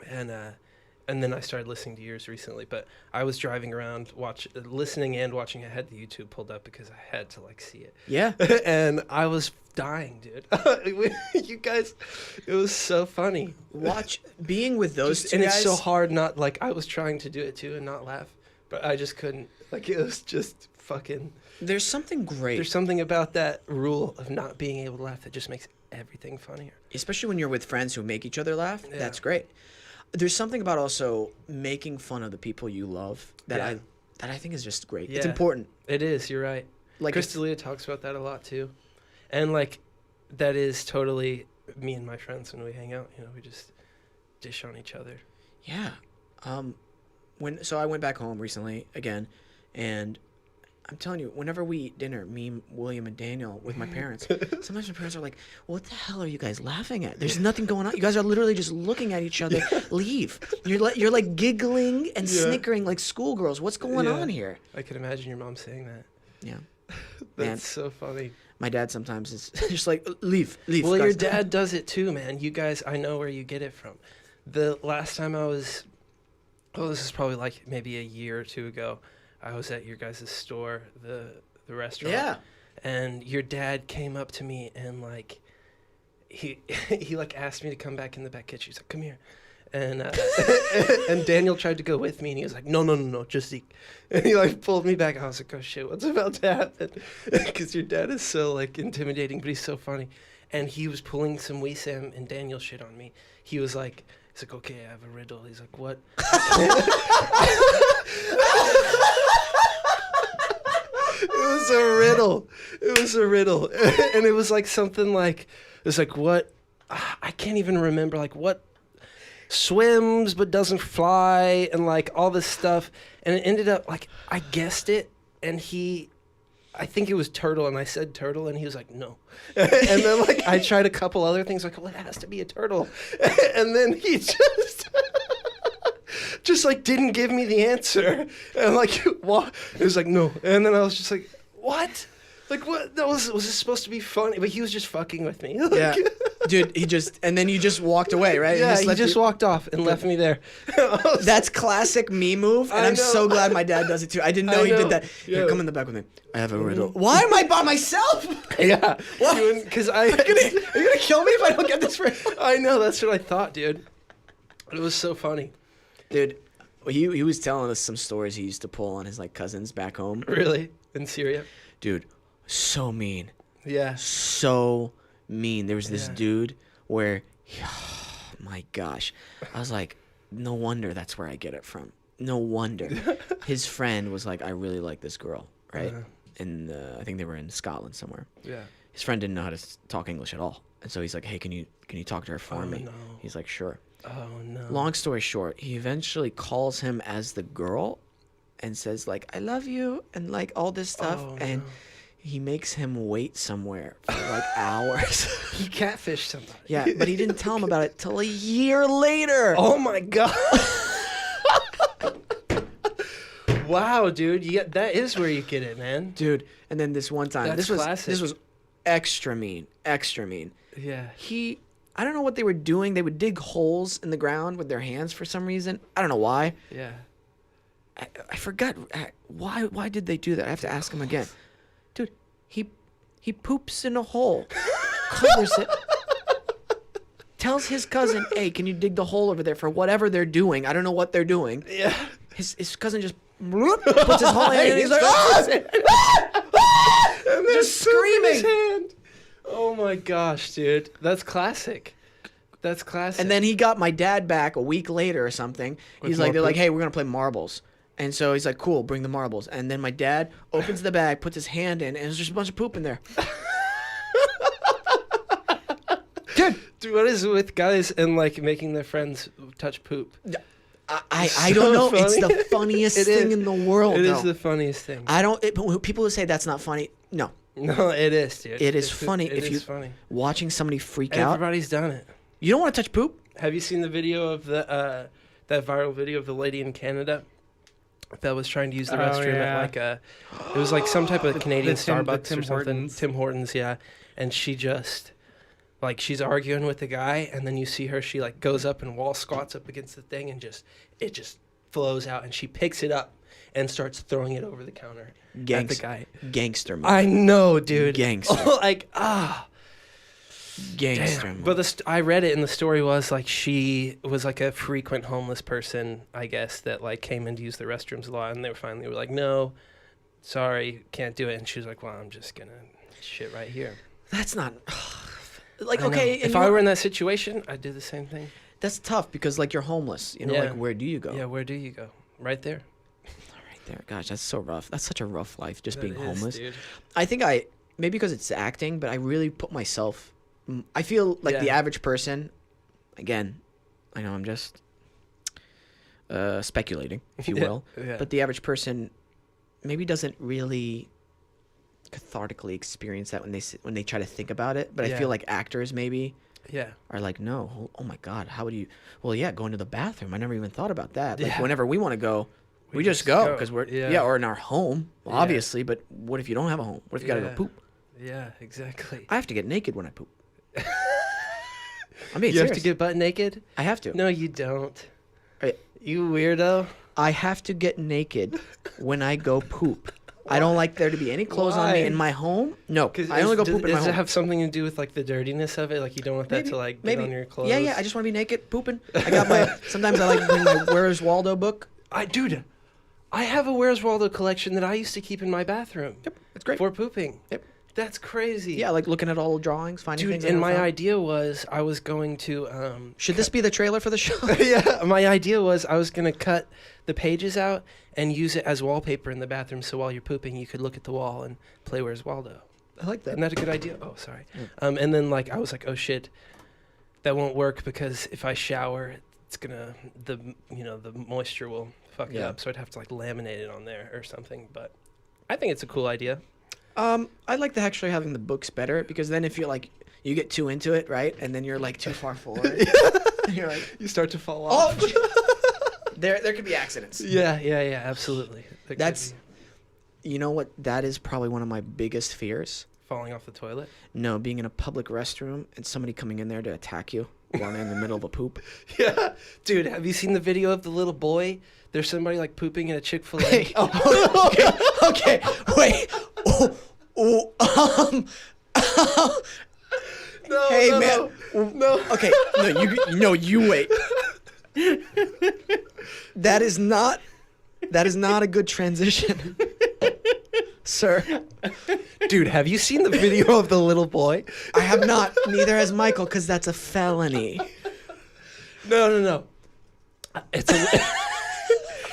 and then I started listening to yours recently. But I was driving around, listening and watching. I had the YouTube pulled up because I had to like see it. Yeah. And I was dying, dude. You guys, it was so funny. Being with those two and guys. it's so hard not like I was trying to do it too and not laugh, but I just couldn't. Like, it was just fucking. There's something great. There's something about that rule of not being able to laugh that just makes everything funnier. Especially when you're with friends who make each other laugh. Yeah. That's great. There's something about also making fun of the people you love that I think is just great. Yeah. It's important. It is. You're right. Like Chris D'Elia talks about that a lot too, and like that is totally me and my friends when we hang out. You know, we just dish on each other. Yeah. So I went back home recently again, and I'm telling you, whenever we eat dinner, me, William, and Daniel with my parents, sometimes my parents are like, "What the hell are you guys laughing at? There's nothing going on. You guys are literally just looking at each other. Leave. You're like giggling and snickering like schoolgirls. What's going on here?" I can imagine your mom saying that. Yeah. That's Man. so funny. My dad sometimes is just like, leave. Well, your guys." dad does it too, man. You guys, I know where you get it from. The last time I was, this is probably like maybe a year or two ago, I was at your guys' store, the restaurant. Yeah. And your dad came up to me and like, he like asked me to come back in the back kitchen. He's like, "Come here." And and Daniel tried to go with me, and he was like, no, just Zeke. And he like pulled me back. I was like, "Oh shit, what's about to happen?" Because your dad is so like intimidating, but he's so funny. And he was pulling some Wesam and Daniel shit on me. He was like He's like, okay, I have a riddle. He's like, what? It was a riddle. It was a riddle. And it was like something like, it was like, what? I can't even remember, like, what swims but doesn't fly, and like all this stuff. And it ended up, like, I guessed it, and I think it was turtle, and I said turtle, and he was like, no. And then, like, I tried a couple other things, like, well, it has to be a turtle. And then he just like, didn't give me the answer. And, like, what? It was like, no. And then I was just like, what? Like, what? Was this supposed to be funny? But he was just fucking with me. Like, Yeah. Dude, and then you just walked away, right? yeah, he just walked off and left me there. That's classic me move, and I'm so glad my dad does it too. I didn't know he did that. Yeah. Here, come in the back with me. I have a riddle. Why am I by myself? Yeah. What? Because Are you gonna kill me if I don't get this riddle? I know, that's what I thought, dude. It was so funny. Dude, he was telling us some stories he used to pull on his like cousins back home. Really? In Syria? Dude, so mean. Yeah. So mean. There was this Yeah. dude where, oh my gosh, I was like, no wonder that's where I get it from. No wonder. His friend was like, I really like this girl, right? Uh-huh. And I think they were in Scotland somewhere. Yeah. His friend didn't know how to talk English at all, and so he's like, hey, can you talk to her for me? No. He's like, sure. Oh, no. Long story short, he eventually calls him as the girl and says like, I love you, and like all this stuff. Oh, And no. he makes him wait somewhere for like hours. He catfished somebody. Yeah, but he didn't tell him about it till a year later. Oh, my God. Wow, dude. That is where you get it, man. Dude, and then this one time, That's classic. this was extra mean. Yeah. I don't know what they were doing. They would dig holes in the ground with their hands for some reason. I don't know why. Yeah. I forgot why did they do that? I have to ask him again. Dude, he poops in a hole, covers it, tells his cousin, "Hey, can you dig the hole over there for whatever they're doing? I don't know what they're doing." Yeah. His cousin just puts his whole hand in and he's like, "Ah!" And then Just poop in his screaming. hand. Oh my gosh, dude. That's classic. That's classic. And then he got my dad back a week later or something. With They're more like, poop? "Hey, we're gonna play marbles." And so he's like, "Cool, bring the marbles." And then my dad opens the bag, puts his hand in, and there's just a bunch of poop in there. Dude, what is it with guys and like making their friends touch poop? I don't know. funny. It's the funniest It thing is. in the world. It though. is the funniest thing. People who say that's not funny. No, No, it is, dude. it is It's- funny It if is you funny. watching somebody freak out. Everybody's done it. You don't want to touch poop. Have you seen the video of the that viral video of the lady in Canada that was trying to use the Oh, restroom yeah. at like it was like some type of Canadian the Tim Starbucks or something. Hortons. Tim Hortons, yeah. And she just like she's arguing with the guy, and then you see her. She like goes up and wall squats up against the thing, and it just flows out, and she picks it up and starts throwing it over the counter at the guy. Gangster move. I know, dude. Gangster. Like Gangster damn. move. But I read it, and the story was like she was like a frequent homeless person, I guess, that like came in to use the restrooms a lot, and they were like, no, sorry, can't do it. And she was like, well, I'm just gonna shit right here. That's not like I know. okay. If I were in that situation, I'd do the same thing. that's tough because like you're homeless. You know, Yeah. like where do you go? Yeah, where do you go? Right there. Right there. Gosh, that's so rough. That's such a rough life, just being That is, homeless. dude. I think maybe because it's acting, but I really put myself. I feel like the Yeah. average person. Again, I know I'm just speculating, if you Yeah, will. yeah. But the average person maybe doesn't really cathartically experience that when they try to think about it. But I Yeah. feel like actors maybe Yeah. are like, no, oh my God, how would you? Well, yeah, going to the bathroom. I never even thought about that. Like Yeah. whenever we want to go, we just just go go. because we're Yeah. or in our home, Yeah. obviously. But what if you don't have a home? What if you gotta go Yeah. poop? Yeah, exactly. I have to get naked when I poop. I mean, You have to get butt naked? I have to. No, you don't. Right. You weirdo. I have to get naked when I go poop. I don't like there to be any clothes on me Why? in my home. No, I only go poop in my Does home. it have something to do with like the dirtiness of it? Like you don't want that Maybe, to like get maybe. on your clothes? Yeah. I just want to be naked pooping. I got my. Sometimes I like to bring my Where's Waldo book. Dude, I have a Where's Waldo collection that I used to keep in my bathroom. Yep, it's great. For pooping. Yep. That's crazy. Yeah, like looking at all the drawings, finding Dude, things. and I my never found. idea was I was going to Should this be the trailer for the show? yeah, my idea was I was going to cut the pages out and use it as wallpaper in the bathroom, so while you're pooping you could look at the wall and play Where's Waldo. I like that. Isn't that a good idea? Oh, sorry. And then like I was like, oh shit, that won't work because if I shower, it's gonna the moisture will fuck it Yeah. up. So I'd have to like laminate it on there or something. But I think it's a cool idea. I like actually having the books better because then if you're like you get too into it, right, and then you're like too far forward, you're like You start to fall off. oh, there could be accidents. yeah, absolutely. There could That's be. you know what? That is probably one of my biggest fears. Falling off the toilet. No, being in a public restroom and somebody coming in there to attack you while they're in the middle of a poop. Yeah, dude, have you seen the video of the little boy? There's somebody like pooping in a ChickfilA. Hey, okay, wait. No, Hey, no, man. no. Okay, you wait. That is not a good transition, sir. Dude, have you seen the video of the little boy? I have not. Neither has Michael, because that's a felony. No.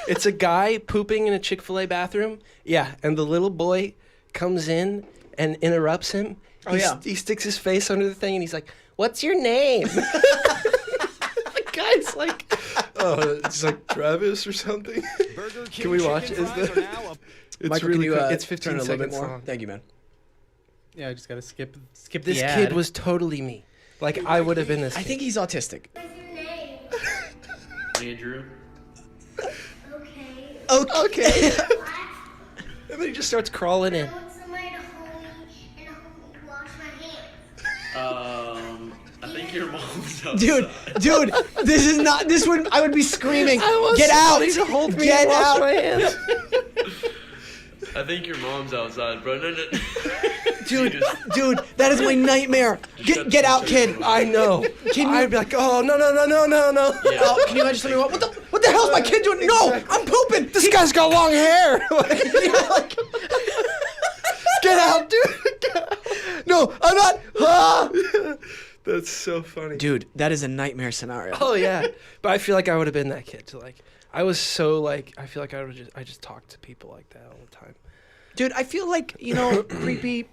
It's a guy pooping in a Chick-fil-A bathroom. Yeah, and the little boy comes in and interrupts him. Oh, yeah. He sticks his face under the thing and he's like, "What's your name?" The guy's like, "Oh, it's like Travis or something." Can we watch it? It's Michael, really can you, quick. It's turn 15 it a little bit seconds more? long. Thank you, man. Yeah, I just gotta skip This the ad. kid was totally me. Like I would have been this. I kid. think he's autistic. Andrew. Okay. Okay. What? And then he just starts crawling in. I want somebody to hold me and help me wash my hands. I think your mom's outside. Dude, this is not. This would. I would be screaming. Get out! To hold me Get and wash out! my hands. I think your mom's outside, bro. No. Dude, that is my nightmare. Get out, kid. I know. I'd be like, oh no. Yeah. Oh, can you imagine something? What the hell's my kid doing? No, I'm pooping. This guy's got long hair. Get out, dude. No, I'm not. Ah. That's so funny. Dude, that is a nightmare scenario. Oh yeah, but I feel like I would have been that kid. Like I was so like I feel like I just talked to people like that all the time. Dude, I feel like, creepy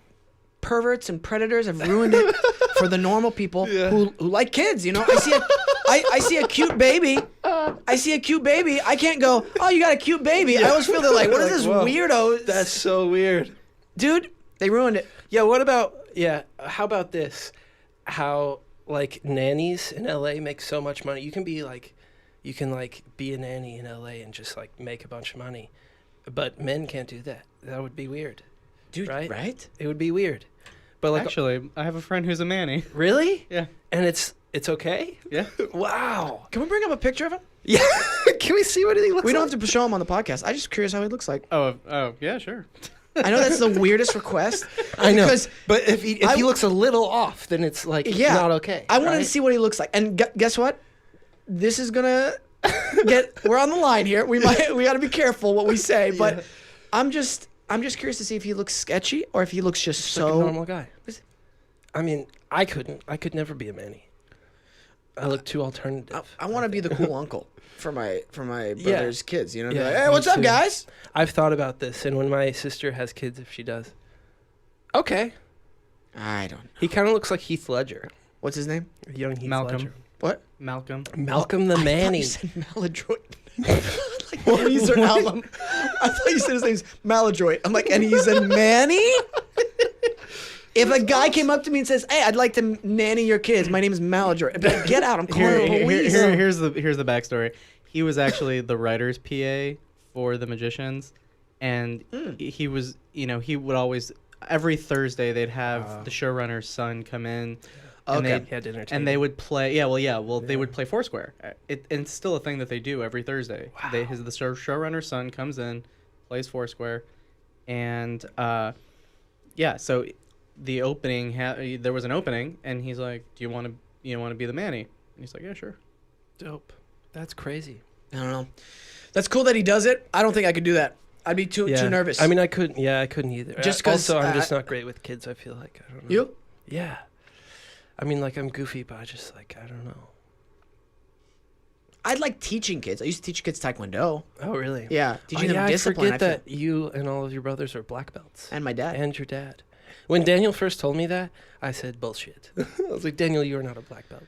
perverts and predators have ruined it for the normal people who like kids, I see a cute baby. I can't go, oh, you got a cute baby. I always feel they're like, what is this Whoa, weirdo? That's so weird. Dude, they ruined it. Yeah, how about this? How like nannies in LA make so much money. You can be a nanny in LA and just like make a bunch of money. But men can't do that. That would be weird. Dude, right? It would be weird. But like Actually, I have a friend who's a Manny. really? Yeah. And it's okay? Yeah. Wow. Can we bring up a picture of him? Yeah. Can we see what he looks We don't like? have to show him on the podcast. I'm just curious how he looks like. Oh, yeah, sure. I know that's the weirdest request. I know. Because But if he looks a little off, then it's like not okay. I wanted right? to see what he looks like. And guess what? This is gonna we're on the line here. We got to be careful what we say, but Yeah. I'm just curious to see if he looks sketchy or if he looks just Just so like a normal guy. I mean, I could never be a Manny. I look too alternative. I want to be the cool uncle for my brother's kids, Be Yeah, like, hey, me what's up, too. guys? I've thought about this, and when my sister has kids, if she does, okay. I don't know. He kind of looks like Heath Ledger, What's his name? young Heath Malcolm. Ledger. What? Malcolm. Malcolm the I thought Manny. you said Maladroit. Like Manny's or album. I thought you said his name's Maladroit. I'm like, and he's a Manny? If a guy came up to me and says, hey, I'd like to nanny your kids, my name is Maladroit. I'd be like, get out, I'm calling the police. Here's the backstory. He was actually the writer's PA for The Magicians, and he was, he would always every Thursday they'd have the showrunner's son come in. And Okay. He had to entertain and they him. would play. They would play Foursquare. And it's still a thing that they do every Thursday. Wow. The showrunner's son comes in, plays Foursquare, and so the opening there was an opening, and he's like, "Do you want to be the Manny?" And he's like, "Yeah, sure." Dope. That's crazy. I don't know. That's cool that he does it. I don't think I could do that. I'd be too Yeah. nervous. I mean, I couldn't either. Just 'cause, also, I'm just not great with kids, I feel like. I don't know. you? Yeah. I mean, like, I'm goofy, but I just, like, I don't know. I like teaching kids. I used to teach kids Taekwondo. Oh, really? Yeah, teaching them I discipline. forget that you and all of your brothers are black belts. And my dad. And your dad. When Daniel first told me that, I said, bullshit. I was like, Daniel, you are not a black belt.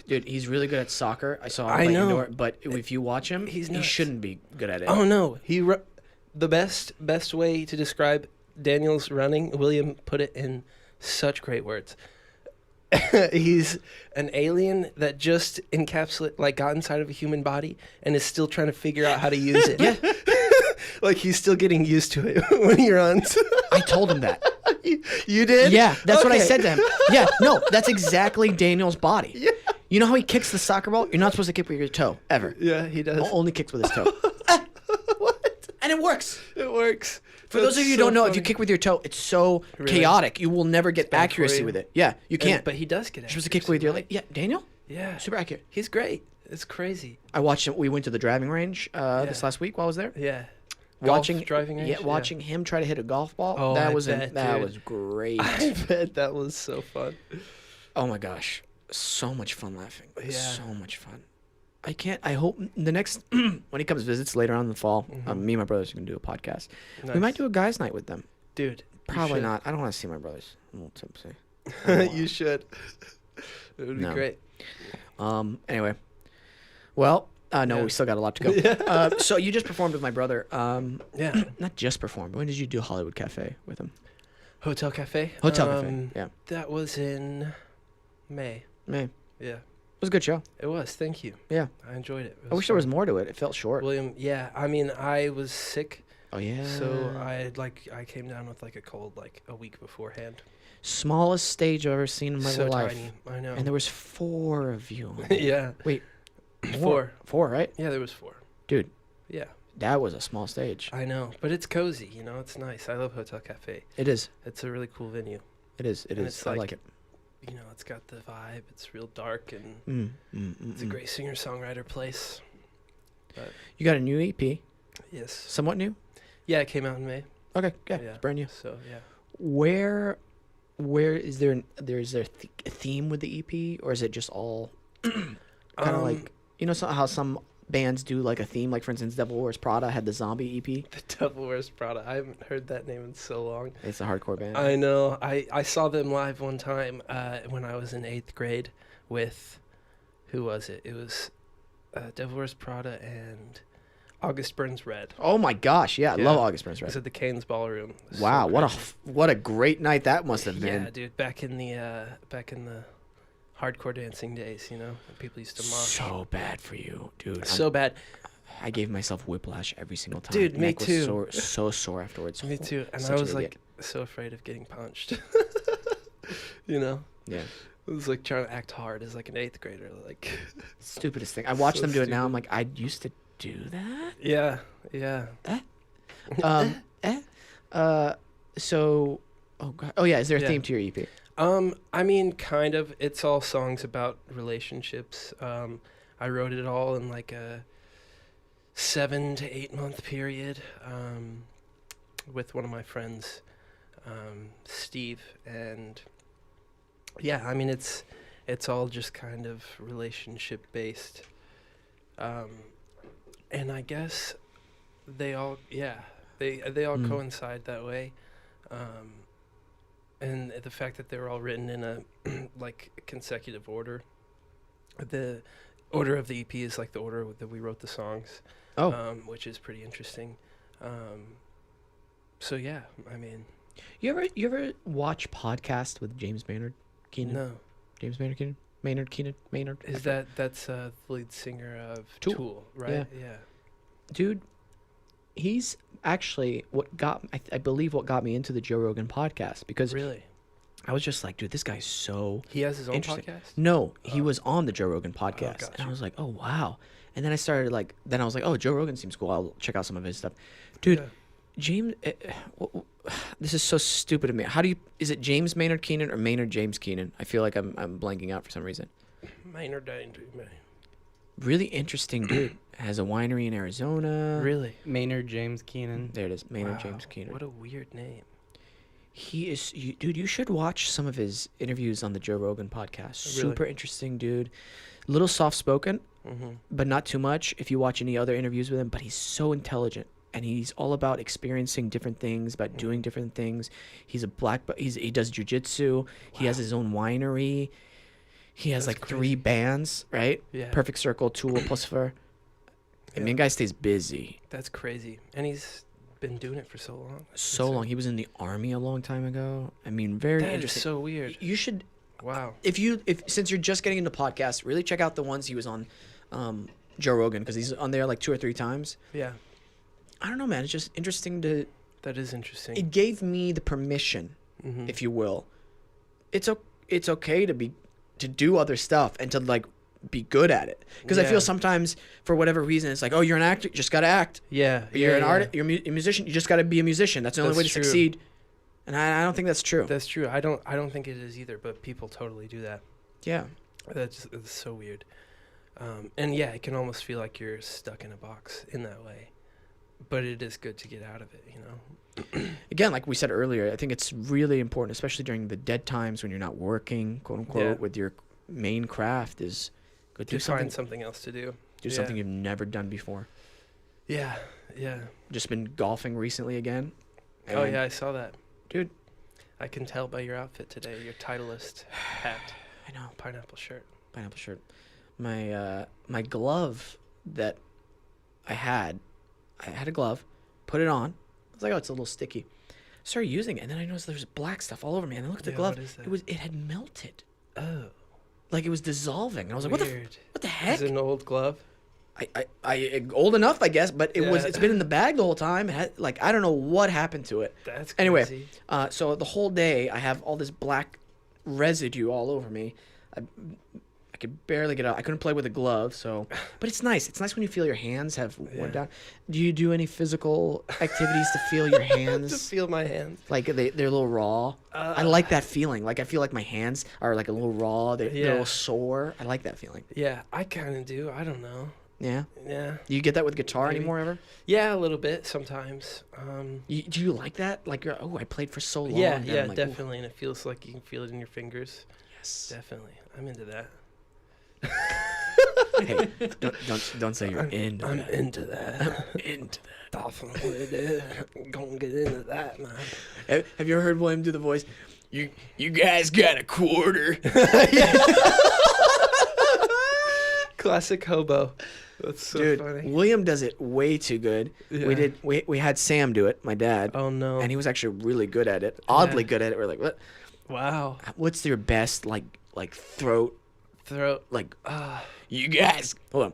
Dude, he's really good at soccer. I saw him I play know. indoor, but if you watch him, He's he nuts. shouldn't be good at it. Oh, no. The best way to describe Daniel's running, William put it in such great words. He's an alien that just got inside of a human body and is still trying to figure out how to use it. Yeah. Like he's still getting used to it when he runs. I told him that. You did? Yeah, that's what I Okay. said to him. Yeah, no, that's exactly Daniel's body. Yeah. You know how he kicks the soccer ball? You're not supposed to kick with your toe, ever. Yeah, he does. Only kicks with his toe. What? And it works. It works. For those of you who don't know, if you kick with your toe, it's so Really? chaotic. You will never get bad for accuracy you. with it. Yeah, you can't. But he does get You're supposed to kick with your leg. accuracy, Yeah, Daniel? right? Yeah. Super accurate. He's great. It's crazy. I watched him. We went to the driving range this last week while I was there. Yeah. Driving range? Yeah, watching him try to hit a golf ball. Oh, that I was bet, that dude. was great. I bet that was so fun. Oh my gosh, so much fun laughing. Yeah. So much fun. I hope the next when he comes visits later on in the fall, me and my brothers are gonna do a podcast. Nice. We might do a guys' night with them. Dude. Probably should. not. I don't want to see my brothers. I'm a little tipsy. You should. It would be No. great. Anyway, well, no, Yeah. we still got a lot to go. So you just performed with my brother. Yeah. Not just performed. When did you do Hollywood Cafe with him? Hotel Cafe. Hotel Cafe. Yeah, That was in May. man, it Yeah. was a good show. It was. Thank you. Yeah, I enjoyed it. I wish there was more to it. It felt short. William. Yeah. I mean, I was sick, Oh yeah. so I came down with like a cold like a week beforehand. Smallest stage I've ever seen in my So life. tiny. I know. And there was 4 of you. yeah. Wait, Four. 4, right? Yeah, there was 4. Dude, Yeah. that was a small stage. I know, but it's cozy. You know, it's nice. I love Hotel Cafe. It is. It's a really cool venue. It is. It And is. it's I like- like it. You know, it's got the vibe. It's real dark and it's a great singer-songwriter place. You got a new EP, Yes. somewhat new. Yeah, it came out in May. Okay, yeah, Yeah. it's brand new. So yeah. Where is there a theme with the EP, or is it just all kind of like how some bands do like a theme, like for instance, Devil Wears Prada had the zombie EP. The Devil Wears Prada. I haven't heard that name in so long. It's a hardcore band. I know. I saw them live one time when I was in 8th grade with, who was it? It was Devil Wears Prada and August Burns Red. Oh my gosh, yeah, I Yeah. love August Burns It was Red. at the Canes Ballroom. It was Wow, so what crazy. what a great night that must have been. Yeah, dude. Back in the hardcore dancing days, you know, when people used to mosh. So bad for you, dude. So bad. I gave myself whiplash every single time. Dude, me Neck was too. so sore afterwards. Me too. And Such I an was idiot. like so afraid of getting punched. You know, Yeah. it was like trying to act hard as like an 8th grader. Like, Stupidest thing. I watch So them do it now. stupid. I'm like, I used to do that. yeah, yeah. So, oh god, oh yeah. Is there a Yeah. theme to your EP? I mean, kind of. It's all songs about relationships. I wrote it all in like a 7 to 8 month period with one of my friends, Steve, and yeah, I mean it's all just kind of relationship based, and I guess they all they all coincide that way. And the fact that they were all written in a like consecutive order. The order of the EP is like the order that we wrote the songs, Oh, which is pretty interesting. So yeah, I mean, you ever watch podcast with James Maynard Keenan? no, James Maynard Keenan. Maynard Keenan. Maynard. is that's the lead singer of Tool. Tool, right? Yeah. Dude? He's actually what got I believe what got me into the Joe Rogan podcast, because Really? I was just like, dude, this guy's so He has his own interesting. podcast? No, he was on the Joe Rogan podcast, got and I you. was like, oh wow. And then I started then I was like, oh, Joe Rogan seems cool. I'll check out some of his stuff, dude. Yeah. James, this is so stupid of me. How do you? Is it James Maynard Keenan or Maynard James Keenan? I feel like I'm blanking out for some reason. Maynard Danger, man. Really interesting dude. Has a winery in Arizona. Really? Maynard James Keenan. There it is, Maynard Wow, James Keenan. What a weird name. He is, dude. You should watch some of his interviews on the Joe Rogan podcast. Really? Super interesting dude. Little soft spoken, Mm-hmm. but not too much. If you watch any other interviews with him, but he's so intelligent, and he's all about experiencing different things, about doing different things. He's a black, but he does jujitsu. He has his own winery. He has That's like crazy. 3 bands, right? Yeah. Perfect Circle, Tool, Pussifer. I mean, guy stays busy That's crazy. And he's been doing it for so long. That's so insane. long. He was in the army a long time ago. I mean, very That is interesting. so weird. You should, Wow. if since you're just getting into podcasts, really check out the ones he was on Joe Rogan, because he's on there like 2 or 3 times. Yeah. I don't know, man. It's just interesting to. That is interesting. It gave me the permission, Mm-hmm. if you will. It's okay to do other stuff and to like be good at it, because I Yeah. feel sometimes for whatever reason it's like, oh, you're an actor, you just gotta act. Yeah. You're an yeah. artist, you're a musician, you just gotta be a musician. That's the only way to That's true. succeed. And I don't think that's true. That's true. I don't think it is either, but people totally do that. Yeah. It's so weird. And yeah, it can almost feel like you're stuck in a box in that way. But it is good to get out of it, you know? Again, like we said earlier, I think it's really important, especially during the dead times when you're not working, quote unquote, Yeah. with your main craft, is go do To something. find something else to do. Do Yeah. something you've never done before. Yeah. Yeah. Just been golfing recently again. Oh, and- yeah, I saw that. Dude. I can tell by your outfit today, your Titleist hat, I know. pineapple shirt. Pineapple shirt. My glove that I had a glove, put it on. I was like, oh, it's a little sticky. Started using it, and then I noticed there's black stuff all over me. And I looked at the Yeah, glove. what is that? It had melted. Oh. Like it was dissolving. And I was like, Weird. what the heck? Is it an old glove? I old enough, I guess, but Yeah. it's been in the bag the whole time. It had, like, I don't know what happened to it. That's crazy. Anyway, so the whole day I have all this black residue all over me. I could barely get out. I couldn't play with a glove, so. But it's nice. It's nice when you feel your hands have worn Yeah. down. Do you do any physical activities to feel your to hands? feel my hands. Like they're a little raw. I like that feeling. Like I feel like my hands are like a little raw. They're a Yeah. little sore. I like that feeling. Yeah, I kind of do. I don't know. Yeah. Yeah. Do you get that with guitar Maybe. anymore ever? Yeah, a little bit sometimes. Do you like that? Like, oh, I played for so long. Yeah, and yeah, I'm like, ooh. definitely. And it feels like you can feel it in your fingers. Yes. Definitely. I'm into that. Hey, don't say you're into I'm that. into that. Into Definitely, dude. Gonna get into that, man. that. Have you ever heard William do the voice? You guys got a quarter? Classic hobo. That's so Dude, funny. William does it way too good. Yeah. We had Sam do it, my dad, Oh no. and he was actually really good at it. Oddly Yeah. good at it. We're like, what? Wow. What's your best like throat? Throat. Like, you guys, hold on.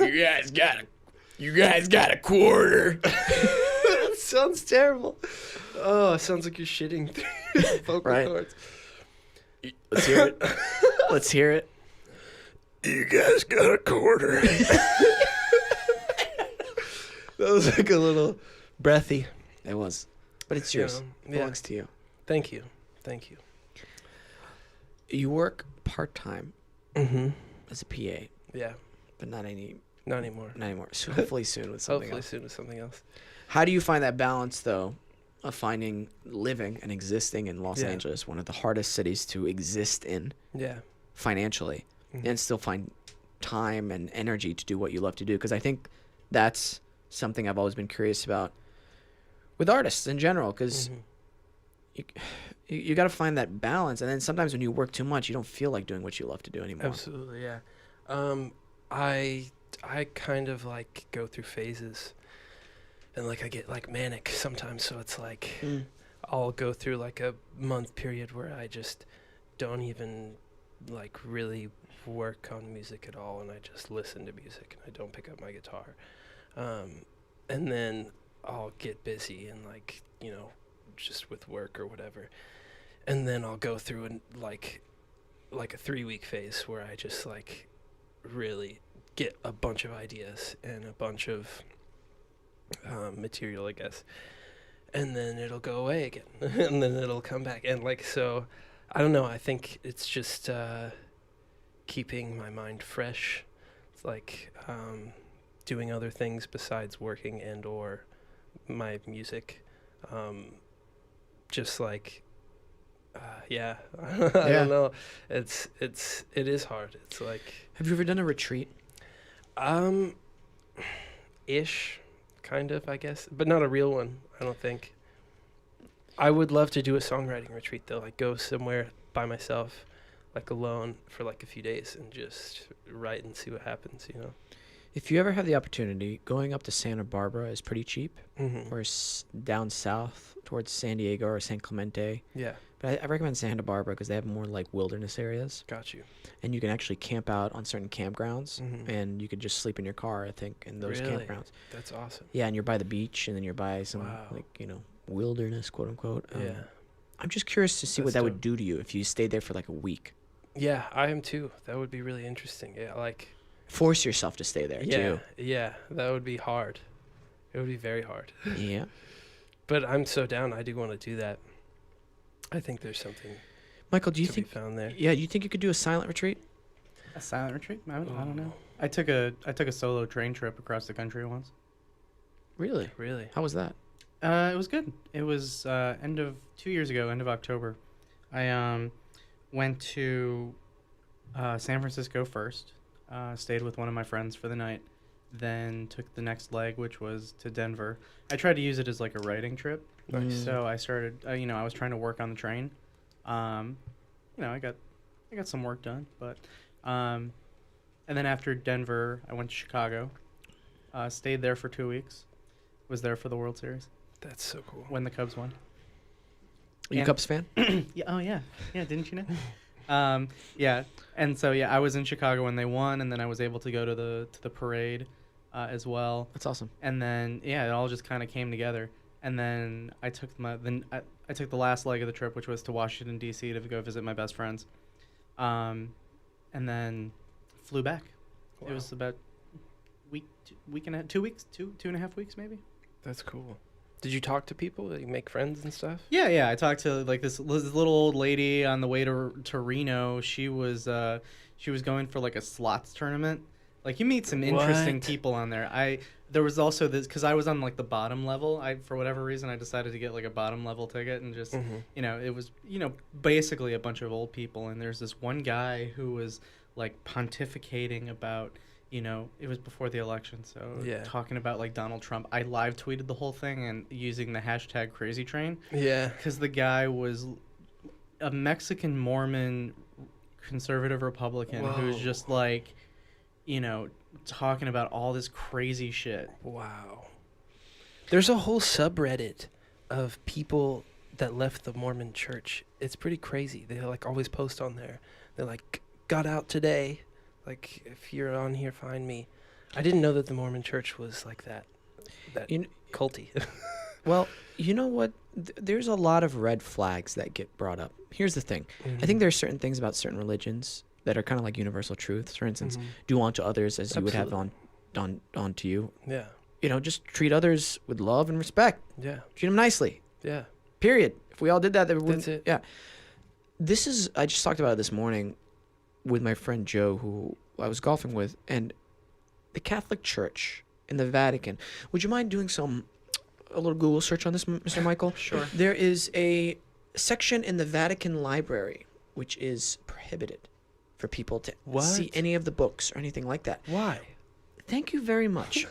You guys got a quarter. That sounds terrible. Oh, it sounds like you're shitting through your vocal Right. cords. Let's hear it. Let's hear it. You guys got a quarter. That was like a little breathy. It was, but it's You yours. know, It yeah. belongs to you. Thank you. Thank you. You work part time Mm-hmm. as a PA, Yeah. but not Not anymore. anymore. So hopefully soon with something Hopefully else. soon with something else. How do you find that balance though, of finding living and existing in Los Yeah. Angeles, one of the hardest cities to exist in Yeah. financially, Mhm. and still find time and energy to do what you love to do? Because I think that's something I've always been curious about with artists in general. Because Mhm. you got to find that balance, and then sometimes when you work too much, you don't feel like doing what you love to do anymore. Absolutely, yeah. I kind of like go through phases, and like I get like manic sometimes. So it's like Mm. I'll go through like a month period where I just don't even like really work on music at all, and I just listen to music and I don't pick up my guitar. And then I'll get busy and like, you know, just with work or whatever. And then I'll go through like a 3-week phase where I just like really get a bunch of ideas and a bunch of material, I guess. And then it'll go away again. And then it'll come back. And like, so I don't know. I think it's just keeping my mind fresh like doing other things besides working and or my music. Just like yeah, I don't know. It is hard. It's like Have you ever done a retreat? Ish, kind of, I guess, but not a real one, I don't think. I would love to do a songwriting retreat though, like go somewhere by myself, like alone for like a few days and just write and see what happens, you know. If you ever have the opportunity, going up to Santa Barbara is pretty cheap, Mm-hmm. or down south towards San Diego or San Clemente. Yeah, But I recommend Santa Barbara because they have more like wilderness areas, got you. and you can actually camp out on certain campgrounds, Mhm. and you could just sleep in your car, I think, in those Really? campgrounds. That's awesome. Yeah, and you're by the beach, and then you're by some Wow. wilderness, quote unquote. Yeah. I'm just curious to see what That's that would dope. do to you if you stayed there for like a week. Yeah, I am too. That would be really interesting. Yeah, like Force yourself to stay there yeah, yeah, that would be hard. It would be very hard. too. Yeah. But I'm so down. I do want to do that. I think there's something Michael, do you to think? be found there. Yeah, do you think you could do a silent retreat? A silent retreat? I don't know. Oh, I took a solo train trip across the country once. Really? really? How was that? It was good. It was end of 2 years ago, end of October. I went to San Francisco first. Stayed with one of my friends for the night. Then took the next leg, which was to Denver. I tried to use it as like a writing trip. Nice. So I started. I was trying to work on the train. I got some work done, but and then after Denver, I went to Chicago. Stayed there for 2 weeks. Was there for the World Series That's so cool. when the Cubs won. Are you a Yeah. Cubs fan? Yeah. Oh yeah. Yeah. Didn't you know? Yeah. And so I was in Chicago when they won, and then I was able to go to the parade as well. That's awesome. And then it all just kind of came together. And then I took I took the last leg of the trip, which was to Washington D.C. to go visit my best friends. And then flew back. Wow. It was about week and a 2 weeks, 2.5 weeks maybe. That's cool. Did you talk to people? Like, make friends and stuff? Yeah. I talked to like this little old lady on the way to Reno. She was going for like a slots tournament. Like you meet some interesting What? people on there. There was also this because I was on like the bottom level. For whatever reason I decided to get like a bottom level ticket and just it was basically a bunch of old people. And there's this one guy who was like pontificating about. It was before the election, so Yeah. talking about like Donald Trump. I live tweeted the whole thing and using the hashtag Crazy Train Yeah. because the guy was a Mexican Mormon conservative Republican who's Whoa. just like, talking about all this crazy shit. Wow. There's a whole subreddit of people that left the Mormon church. It's pretty crazy. They like always post on there. They're like, got out today. Like, if you're on here, find me. I didn't know that the Mormon church was like that You culty. Well, you know what? There's a lot of red flags that get brought up. Here's the thing. I think there are certain things about certain religions that are kind of like universal truths. For instance, do unto others as you would have on to you. Yeah. Just treat others with love and respect. Yeah. Treat them nicely. Yeah. Period. If we all did that, then we wouldn't. That's it. Yeah. I just talked about it this morning with my friend Joe, who I was golfing with, and the Catholic Church in the Vatican. Would you mind doing a little Google search on this, Mr. Michael? Sure. There is a section in the Vatican Library which is prohibited for people to see What? any of the books or anything like that. Why? Thank you very much.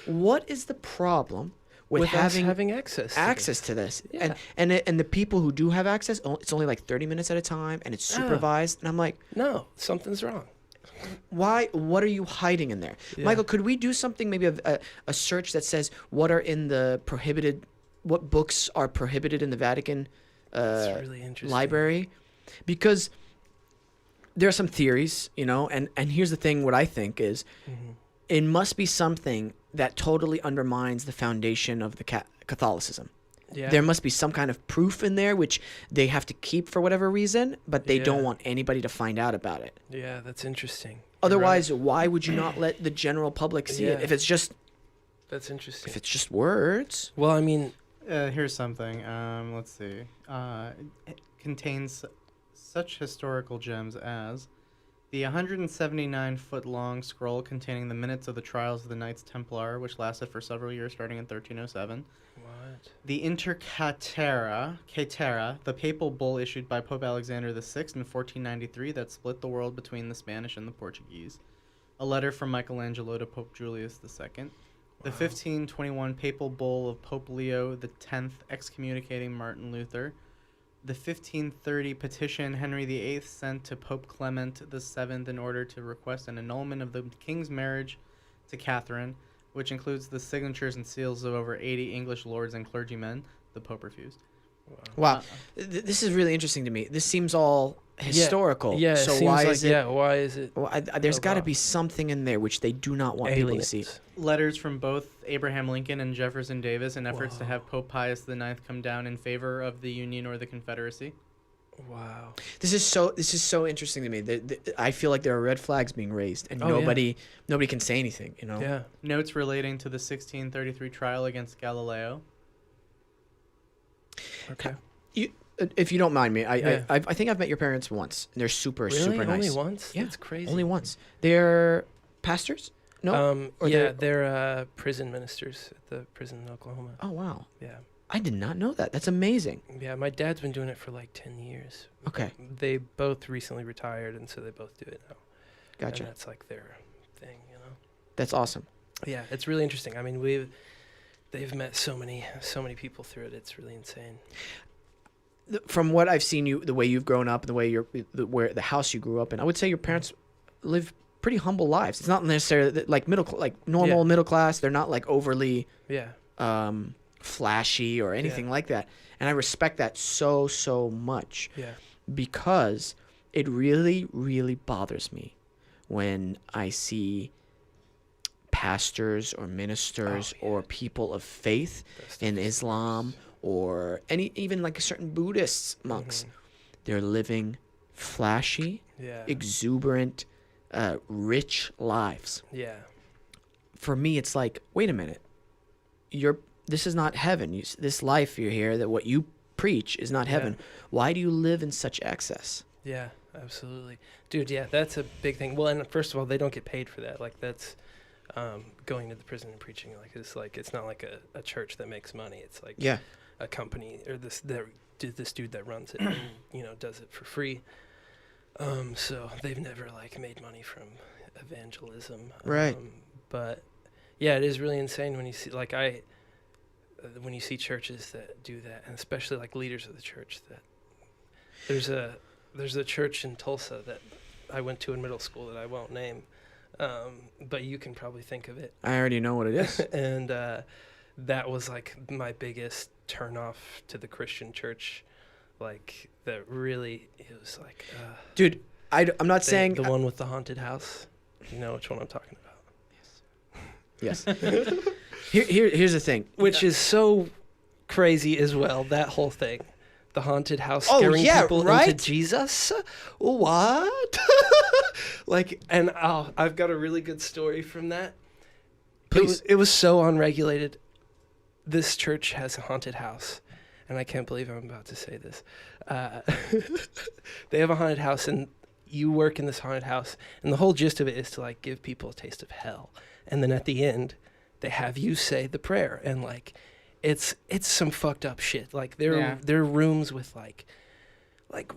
What is the problem with us having access to this? Yeah. And the people who do have access, it's only like 30 minutes at a time, and it's supervised. And I'm like, No, something's wrong. why? What are you hiding in there, Yeah. Michael? Could we do something, maybe a search that says what are in the prohibited, what books are prohibited in the Vatican That's really interesting. library? Because there are some theories, and here's the thing. What I think is, it must be something that totally undermines the foundation of the Catholicism. Yeah. There must be some kind of proof in there which they have to keep for whatever reason, but they don't Yeah. want anybody to find out about it. Yeah, that's interesting. You're Otherwise, why would you not let the general public see it Yeah. if it's just that's interesting. words? Well, I mean, Here's something. Let's see. It contains such historical gems as The 179-foot-long scroll containing the minutes of the trials of the Knights Templar, which lasted for several years starting in 1307. What? The Caetera, the papal bull issued by Pope Alexander VI in 1493 that split the world between the Spanish and the Portuguese. A letter from Michelangelo to Pope Julius II. The 1521 papal bull of Pope Leo X excommunicating Martin Luther. The 1530 petition Henry VIII sent to Pope Clement VII in order to request an annulment of the king's marriage to Catherine, which includes the signatures and seals of over 80 English lords and clergymen. The Pope refused. Wow. This is really interesting to me. This seems all historical. Yeah. So it seems why like, is it? Yeah. Why is it? Well, there's got to about be something in there which they do not want people to see. aliens? Letters from both Abraham Lincoln and Jefferson Davis in efforts to Whoa. have Pope Pius IX come down in favor of the Union or the Confederacy. Wow. This is so interesting to me. I feel like there are red flags being raised, and Oh, yeah. nobody can say anything. You know. Yeah. Notes relating to the 1633 trial against Galileo. Okay. If you don't mind me, Yeah. I think I've met your parents once, and they're super Really? nice. Only once? Yeah. That's crazy. Only once. They're pastors. No. Or Yeah, they're prison ministers at the prison in Oklahoma. Oh wow. Yeah. I did not know that. That's amazing. Yeah, my dad's been doing it for like 10 years. Okay. They both recently retired, and so they both do it now. Gotcha. And that's like their thing, you know? That's awesome. Yeah, it's really interesting. I mean, they've met so many people through it. It's really insane. From what I've seen you, the way you've grown up, and the way where the house you grew up in, I would say your parents live pretty humble lives. It's not necessarily like normal middle class. They're not like overly Yeah. flashy or anything like that. And I respect that so much. Yeah. Because it really, really bothers me when I see pastors or ministers or people of faith in Islam or even like certain Buddhists monks. They're living flashy, exuberant, rich lives. Yeah. For me, it's like, wait a minute. This is not heaven. This life you're here, that what you preach is not heaven. Why do you live in such excess? Yeah, absolutely. Dude, yeah, that's a big thing. Well, and first of all, they don't get paid for that. Like, that's going to the prison and preaching. It's not like a church that makes money. It's like a company or this dude that runs it and, does it for free. So they've never like made money from evangelism. Right. But yeah, it is really insane when you see when you see churches that do that, and especially like leaders of the church. That there's a church in Tulsa that I went to in middle school that I won't name, but you can probably think of it. I already know what it is. And that was like my biggest turnoff to the Christian church. Like that really, it was like, dude. I'm not saying the one with the haunted house. You know which one I'm talking about. Yes. Here's the thing, which is so crazy as well. That whole thing, the haunted house scaring people into Jesus. What? And I've got a really good story from that. Please. It was so unregulated. This church has a haunted house, and I can't believe I'm about to say this. They have a haunted house, and you work in this haunted house, and the whole gist of it is to like give people a taste of hell. And then at the end, they have you say the prayer, and like, it's some fucked up shit. Like there are rooms with like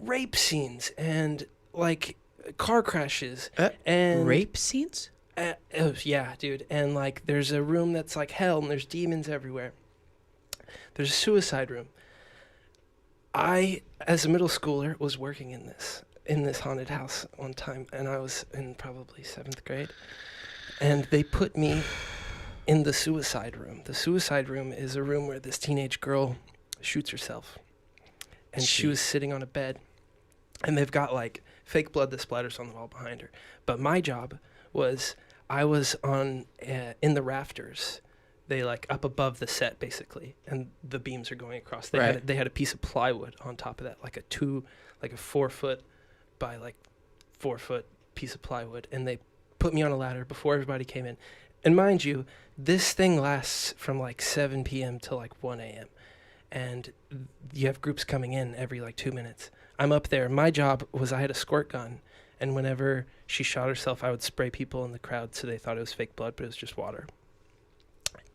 rape scenes and like car crashes and rape scenes. Yeah, dude. And like, there's a room that's like hell, and there's demons everywhere. There's a suicide room. I, as a middle schooler, was working in this haunted house one time, and I was in probably 7th grade. And they put me in the suicide room. The suicide room is a room where this teenage girl shoots herself. And she was sitting on a bed. And they've got like fake blood that splatters on the wall behind her. But my job was, I was on in the rafters. They like up above the set basically, and the beams are going across. They had a piece of plywood on top of that, like a 4 foot by like 4 foot piece of plywood, and they put me on a ladder before everybody came in. And mind you, this thing lasts from like 7 p.m. till like 1 a.m. And you have groups coming in every like 2 minutes. I'm up there. My job was I had a squirt gun, And whenever she shot herself, I would spray people in the crowd so they thought it was fake blood, but it was just water.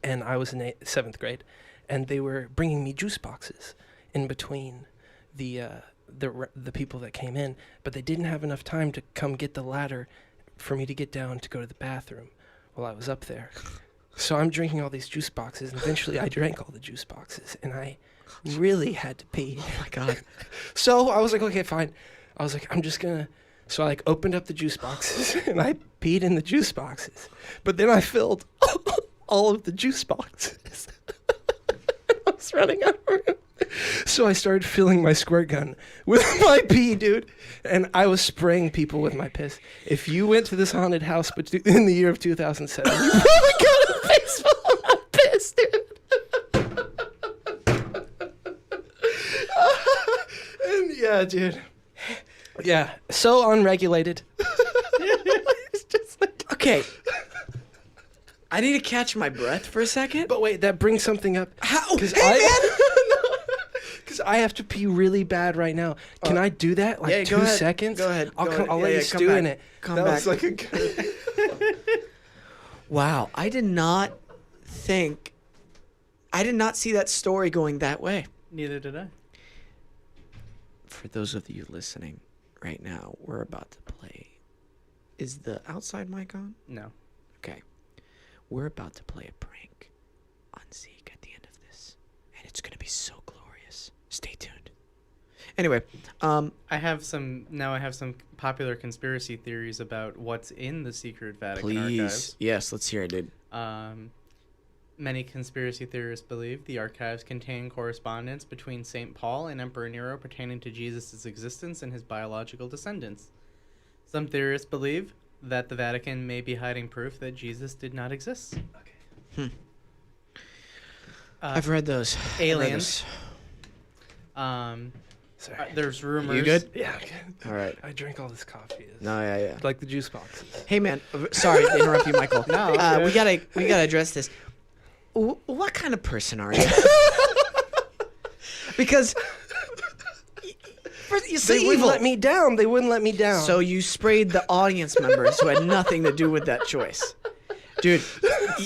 And I was in 7th grade, and they were bringing me juice boxes in between the people that came in, but they didn't have enough time to come get the ladder for me to get down to go to the bathroom while I was up there. So I'm drinking all these juice boxes, and eventually I drank all the juice boxes, and I really had to pee. Oh my God. So I was like, okay, fine. I was like, I'm just gonna. So I opened up the juice boxes and I peed in the juice boxes, but then I filled all of the juice boxes. I was running out of room. So I started filling my squirt gun with my pee, dude. And I was spraying people with my piss. If you went to this haunted house in the year of 2007, you probably got a face full of my piss, dude. And yeah, dude. Yeah, so unregulated. It's just like... Okay. I need to catch my breath for a second. But wait, that brings something up. How? Because Hey, Because I have to pee really bad right now. Can I do that? Like yeah, 2 go ahead. seconds? Go ahead. I'll let you come stew back. in it. Come that back. was like a good... Wow, I did not see that story going that way. Neither did I. For those of you listening right now, we're about to play. Is the outside mic on? No. Okay. We're about to play a prank on Zeke at the end of this, and it's going to be so glorious. Stay tuned. Anyway, I have some popular conspiracy theories about what's in the secret Vatican archives. Yes, let's hear it, dude. Many conspiracy theorists believe the archives contain correspondence between St. Paul and Emperor Nero pertaining to Jesus' existence and his biological descendants. Some theorists believe that the Vatican may be hiding proof that Jesus did not exist. I've read those. Aliens. Sorry. There's rumors. You good? Yeah, okay. All right. I drank all this coffee. It's No, yeah. like the juice boxes. Hey, man. Sorry to interrupt you, Michael. No, we gotta address this. What kind of person are you? Because you say They wouldn't evil. let me down. They wouldn't let me down. So you sprayed the audience members who had nothing to do with that choice. Dude,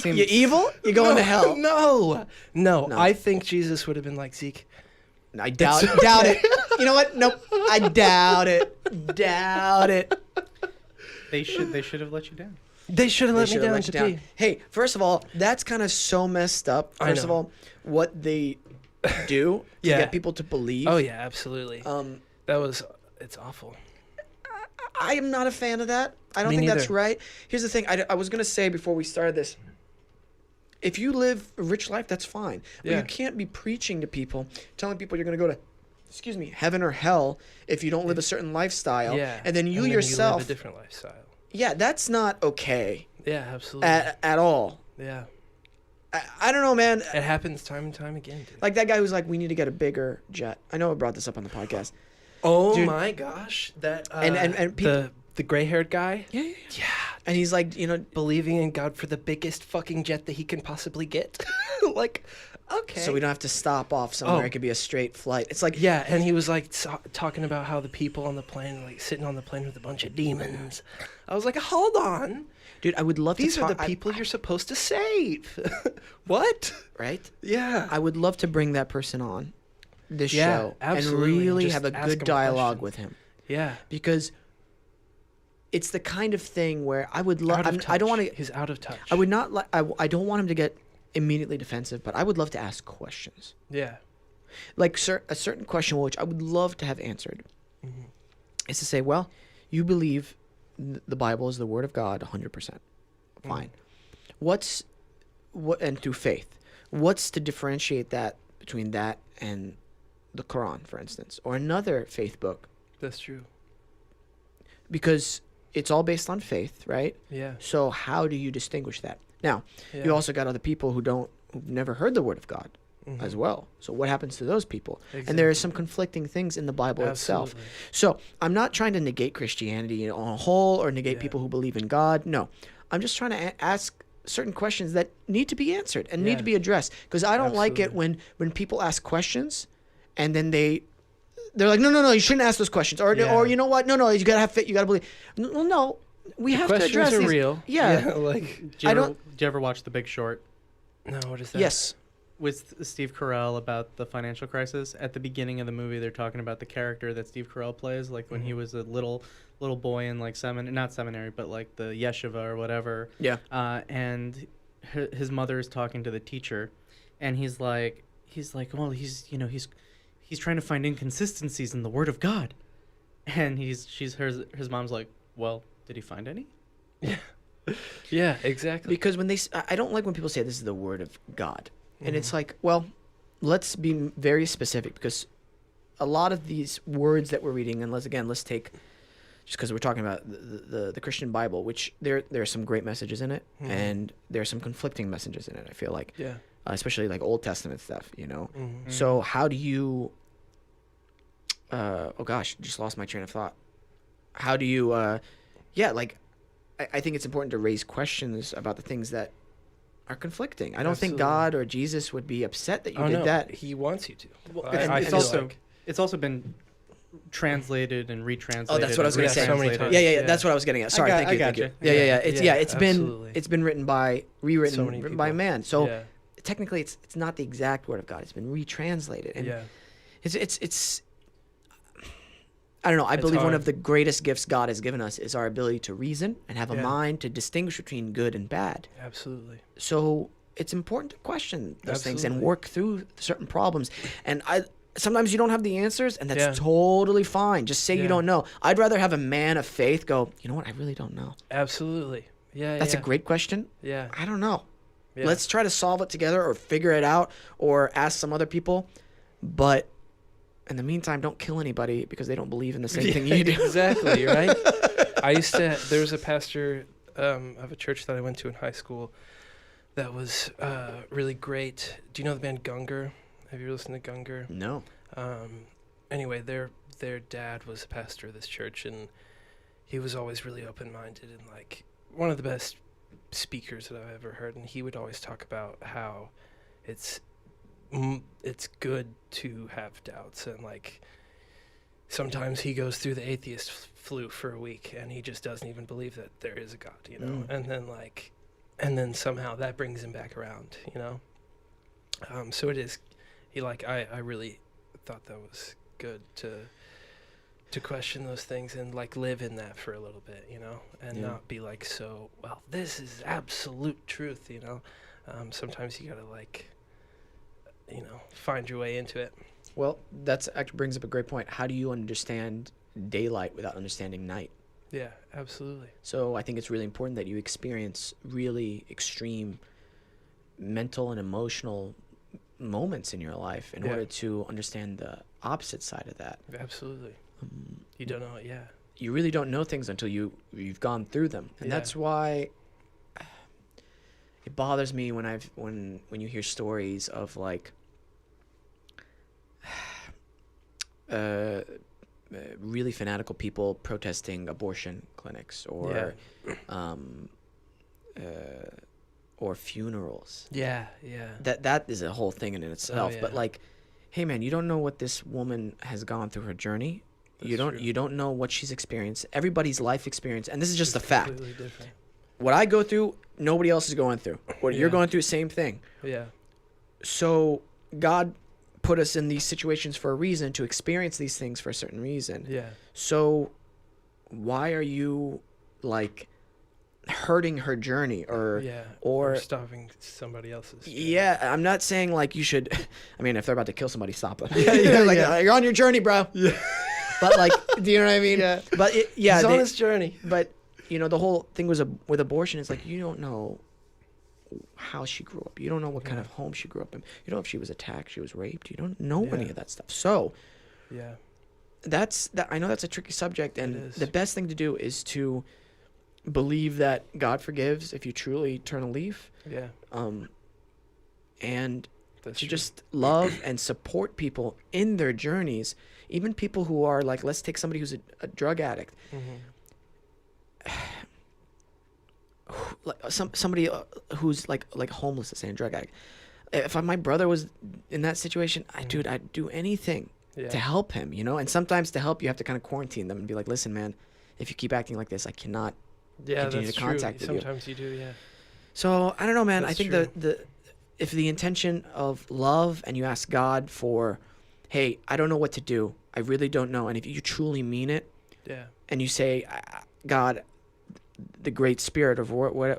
you evil? You're going to hell. No. No. I think Jesus would have been like, Zeke. I doubt it. You know what? Nope. I doubt it. Doubt it. They should have let you down. They should have They let me should've down let to you down. pee. Hey, first of all, that's kind of so messed up. I First of know. all, what they do to Yeah. get people to believe. Oh, yeah, absolutely. It's awful. I am not a fan of that. I don't Me think that's neither. right. Here's the thing. I was going to say before we started this, if you live a rich life, that's fine. But Yeah. you can't be preaching to people, telling people you're going to go to, heaven or hell if you don't live a certain lifestyle. Yeah. And then you live yourself, a different lifestyle. yeah, that's not okay Yeah, absolutely. at all. Yeah. I don't know, man. It happens time and time again, dude. Like that guy who's like, we need to get a bigger jet. I know I brought this up on the podcast. Oh Dude. my gosh. That And people, the gray-haired guy yeah. Yeah. And he's like, believing in God for the biggest fucking jet that he can possibly get. Like, okay. so we don't have to stop off somewhere. Oh. It could be a straight flight. It's like, Yeah, and he was like talking about how the people on the plane, like sitting on the plane with a bunch of demons. I was like, hold on. dude, I would love These to are talk. the people you're supposed to save. What? right? Yeah. I would love to bring that person on this Yeah, show absolutely, and really just have a ask good him a dialogue question. with him, Yeah. because it's the kind of thing where I would love. Out of I don't want touch. to. He's out of touch. I would not like. I don't want him to get immediately defensive, but I would love to ask questions, Yeah. like a certain question which I would love to have answered. Mm-hmm. Is to say, well, you believe the Bible is the Word of God, 100%. Fine. What and through faith, what's to differentiate that between that and the Quran, for instance, or another faith book? That's true. Because it's all based on faith, right? Yeah. So how do you distinguish that? Now, Yeah. you also got other people who've never heard the Word of God Mhm. as well. So what happens to those people? And there are some conflicting things in the Bible itself. Absolutely. So I'm not trying to negate Christianity on a whole or negate Yeah. people who believe in God. No, I'm just trying to ask certain questions that need to be answered and need Yeah. to be addressed. Because I don't like it Absolutely. when people ask questions and then they they're like, no, you shouldn't ask those questions, or you know what, no, you gotta have faith, you gotta believe. No, we have to Questions address are these. real. Yeah. Like Did you ever watch The Big Short? no, what is that? Yes. With Steve Carell about the financial crisis. At the beginning of the movie, they're talking about the character that Steve Carell plays, like when he was a little boy in like not seminary, but like the yeshiva or whatever. Yeah. And his mother is talking to the teacher, and he's like, well, he's trying to find inconsistencies in the Word of God, and his mom's like, well, did he find any? Yeah, exactly. Because I don't like when people say this is the Word of God. And it's like, well, let's be very specific, because a lot of these words that we're reading, and let's take, just because we're talking about the Christian Bible, which there are some great messages in it, and there are some conflicting messages in it, I feel like. Yeah. Especially like Old Testament stuff, So how do you, oh gosh, just lost my train of thought. How do you, I think it's important to raise questions about the things that are conflicting. I don't think God or Jesus would be upset that you did that. He wants you to. Well, I it's feel also like- it's also been translated and retranslated. Oh, that's what I was and going to say. so many retranslated. times. Yeah, that's what I was getting at. Sorry, thank you. Yeah. It's absolutely. been written by rewritten by man. So yeah. technically, it's not the exact Word of God. It's been retranslated, and it's. I don't know. I believe one hard. of the greatest gifts God has given us is our ability to reason and have a Yeah. mind to distinguish between good and bad. Absolutely. So it's important to question those things and Absolutely. work through certain problems. And sometimes you don't have the answers, and that's Yeah. totally fine. Just say you Yeah. don't know. I'd rather have a man of faith go, you know what, I really don't know. Absolutely. Yeah. That's a great question. Yeah. I don't know. Yeah. Let's try to solve it together or figure it out or ask some other people. But in the meantime, don't kill anybody because they don't believe in the same thing you do. Exactly, right? There was a pastor of a church that I went to in high school that was really great. Do you know the band Gunger? Have you ever listened to Gunger? No. Anyway, their dad was a pastor of this church, and he was always really open-minded and like one of the best speakers that I've ever heard. And he would always talk about how it's good to have doubts, and like sometimes he goes through the atheist flu for a week and he just doesn't even believe that there is a God, and then somehow that brings him back around, so it is I really thought that was good to question those things and like live in that for a little bit, and not be like, so well, this is absolute truth, sometimes you gotta find your way into it. Well, that actually brings up a great point. How do you understand daylight without understanding night? Yeah, absolutely. So I think it's really important that you experience really extreme mental and emotional moments in your life in order to understand the opposite side of that. Absolutely. You don't know it, yeah. You really don't know things until you've gone through them. And that's why it bothers me when you hear stories of like really fanatical people protesting abortion clinics or funerals. Yeah. That is a whole thing in itself. But like, hey man, you don't know what this woman has gone through her journey. You don't know what she's experienced. Everybody's life experience, and this is just a fact. Completely different. What I go through, nobody else is going through. What you're going through, same thing. Yeah. So God put us in these situations for a reason, to experience these things for a certain reason. Yeah. So why are you like hurting her journey or stopping somebody else's journey? Yeah, I'm not saying like you should. I mean, if they're about to kill somebody, stop them. You're on your journey, bro. Yeah. But like, do you know what I mean? Yeah. But he's on his journey. But the whole thing with abortion is like, you don't know how she grew up. You don't know what kind of home she grew up in. You don't know if she was attacked, she was raped. You don't know any of that stuff. So I know that's a tricky subject, and the best thing to do is to believe that God forgives if you truly turn a leaf. Yeah. And That's to true. just love and support people in their journeys, even people who are like, let's take somebody who's a drug addict. Like somebody who's like homeless, let's say, a drug addict. If my brother was in that situation, I'd do anything to help him, you know? And sometimes to help, you have to kind of quarantine them and be like, listen, man, if you keep acting like this, I cannot continue that's to contact true. with you. Sometimes you do, yeah. So I don't know, man. I That's think true. if the intention of love and you ask God for, hey, I don't know what to do. I really don't know. And if you truly mean it Yeah. and you say, God, the great spirit of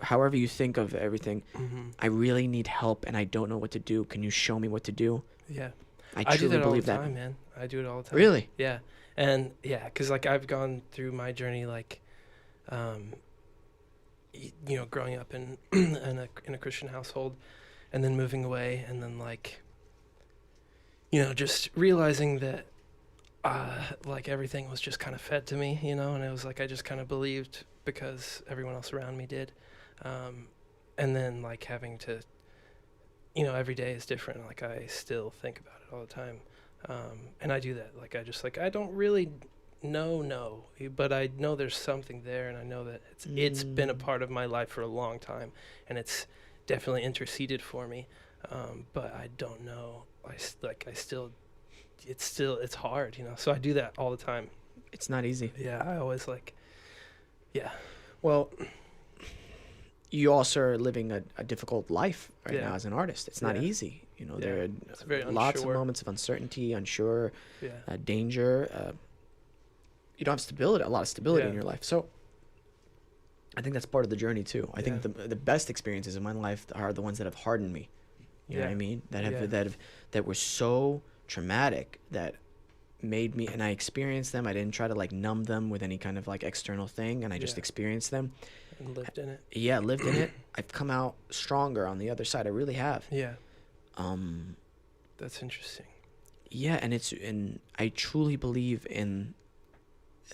however you think of everything, Mm-hmm. I really need help and I don't know what to do. Can you show me what to do? Yeah. I I do truly that all the believe that. time, man. I do it all the time. Really? Yeah. And yeah, because like I've gone through my journey, like, growing up in in a Christian household, and then moving away, and then like, just realizing that, like everything was just kind of fed to me, and it was like I just kind of believed because everyone else around me did, and then like having to, every day is different. Like I still think about it all the time, and I do that. Like I don't really know, but I know there's something there, and I know that it's been a part of my life for a long time, and it's definitely interceded for me, but I don't know. It's hard, so I do that all the time. It's not easy. Yeah, I always Well, you also are living a difficult life right Yeah. now as an artist. It's not Yeah. easy. Yeah. There It's very are lots of unsure. moments of uncertainty, unsure, yeah, danger. You don't have stability, a lot of stability in Yeah. your life. So I think that's part of the journey too. I think Yeah. the best experiences in my life are the ones that have hardened me. You know what I Yeah. mean? Yeah. That were so traumatic that made me, and I experienced them. I didn't try to like numb them with any kind of like external thing, and I just Yeah. experienced them. and lived in it. Yeah, lived in it. I've come out stronger on the other side. I really have. Yeah, Um, that's interesting. yeah, and I truly believe in.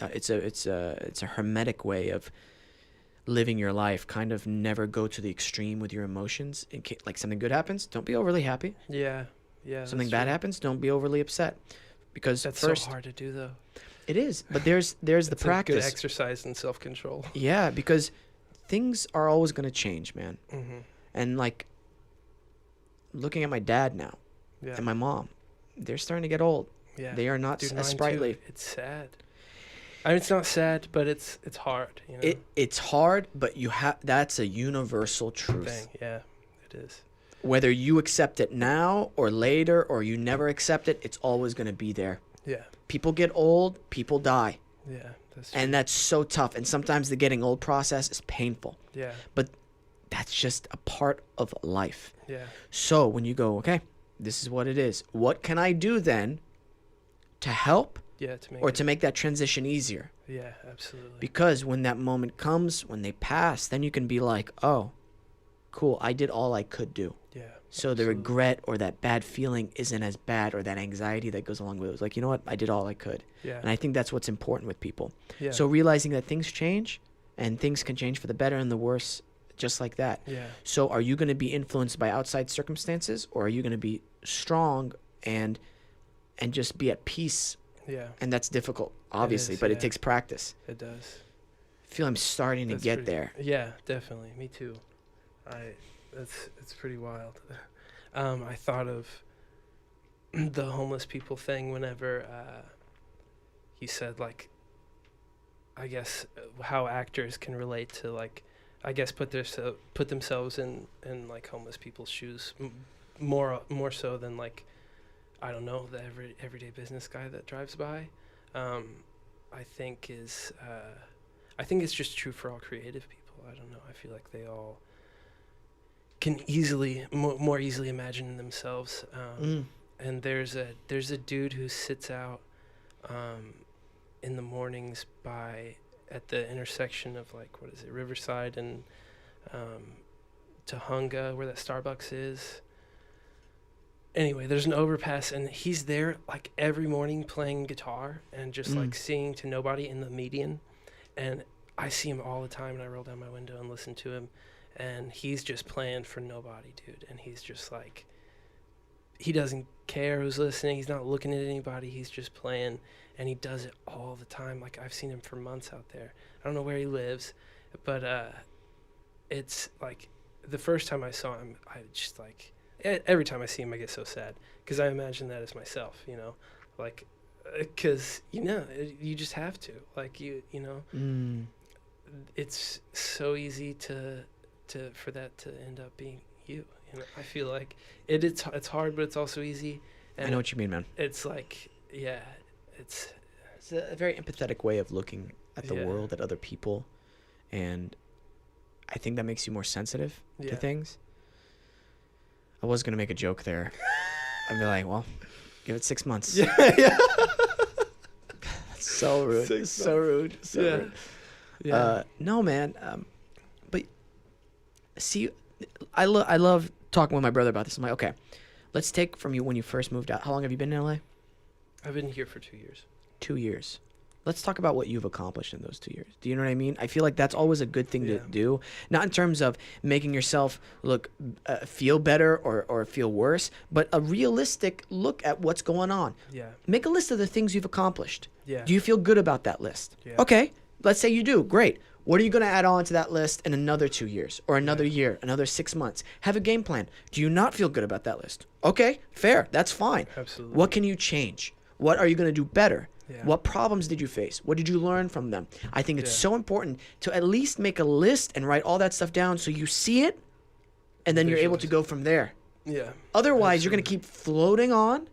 It's a hermetic way of living your life. Kind of never go to the extreme with your emotions. In case like something good happens, don't be overly happy. Yeah, yeah. Something that's bad true. happens, don't be overly upset. Because That's first, so hard to do, though. it is, but there's the It's a good practice. exercise in self-control. Yeah, because things are always going to change, man. Mm-hmm. And like looking at my dad now Yeah, and my mom, they're starting to get old. yeah. They are not Dude, as mine sprightly. too. It's sad. I mean, it's not sad, but it's hard. It's hard, but that's a universal truth. Thing. Yeah, it is. Whether you accept it now or later or you never accept it, it's always going to be there. Yeah, People get old, people die. yeah. That's true. And that's so tough. And sometimes the getting old process is painful. Yeah, But that's just a part of life. yeah, So when you go, okay, this is what it is. What can I do then to help yeah. To make or it, to make that transition easier? yeah, absolutely. Because when that moment comes, when they pass, then you can be like, oh, cool, I did all I could do. Yeah. So the absolutely. regret or that bad feeling isn't as bad, or that anxiety that goes along with it. It's like, you know what? I did all I could. Yeah. And I think that's what's important with people. Yeah. So realizing that things change and things can change for the better and the worse just like that. Yeah. So are you going to be influenced by outside circumstances, or are you going to be strong and just be at peace? Yeah. And that's difficult, obviously, is, but yeah. it takes practice. It does. I feel I'm starting to That's get pretty- there. Yeah, definitely. Me too. It's pretty wild. I thought of the homeless people thing whenever he said, like, I guess how actors can relate to, like, I guess put themselves in like homeless people's shoes more so than, like, I don't know, the everyday business guy that drives by. I think it's just true for all creative people. I don't know. I feel like they all can more easily imagine themselves. And there's a dude who sits out in the mornings at the intersection of, like, what is it, Riverside and Tahunga, where that Starbucks is. Anyway, there's an overpass, and he's there like every morning playing guitar and just like singing to nobody in the median. And I see him all the time, and I roll down my window and listen to him, and he's just playing for nobody, dude. And he's just like, he doesn't care who's listening. He's not looking at anybody. He's just playing, and he does it all the time. Like, I've seen him for months out there. I don't know where he lives, but it's like the first time I saw him, I just like, every time I see him, I get so sad because I imagine that as myself, like, because you just have to, like, it's so easy for that to end up being you. I feel like it's hard, but it's also easy. And I know what you mean, man. It's like, yeah, it's a very empathetic way of looking at the world, at other people, and I think that makes you more sensitive to things. I was gonna make a joke there. I'd be like, well, give it 6 months. yeah. That's so rude. So rude. So rude. No, man. But see, I love talking with my brother about this. I'm like, okay, let's take from you when you first moved out. How long have you been in LA? I've been here for 2 years. 2 years. Let's talk about what you've accomplished in those 2 years. Do you know what I mean? I feel like that's always a good thing to do. Not in terms of making yourself feel better or feel worse, but a realistic look at what's going on. Yeah. Make a list of the things you've accomplished. Yeah. Do you feel good about that list? Yeah. Okay. Let's say you do. Great. What are you going to add on to that list in another 2 years or another year, another 6 months? Have a game plan. Do you not feel good about that list? Okay. Fair. That's fine. Absolutely. What can you change? What are you going to do better? Yeah. What problems did you face? What did you learn from them? I think it's so important to at least make a list and write all that stuff down so you see it, and then you're able to go from there. Yeah. Otherwise, you're going to keep floating on.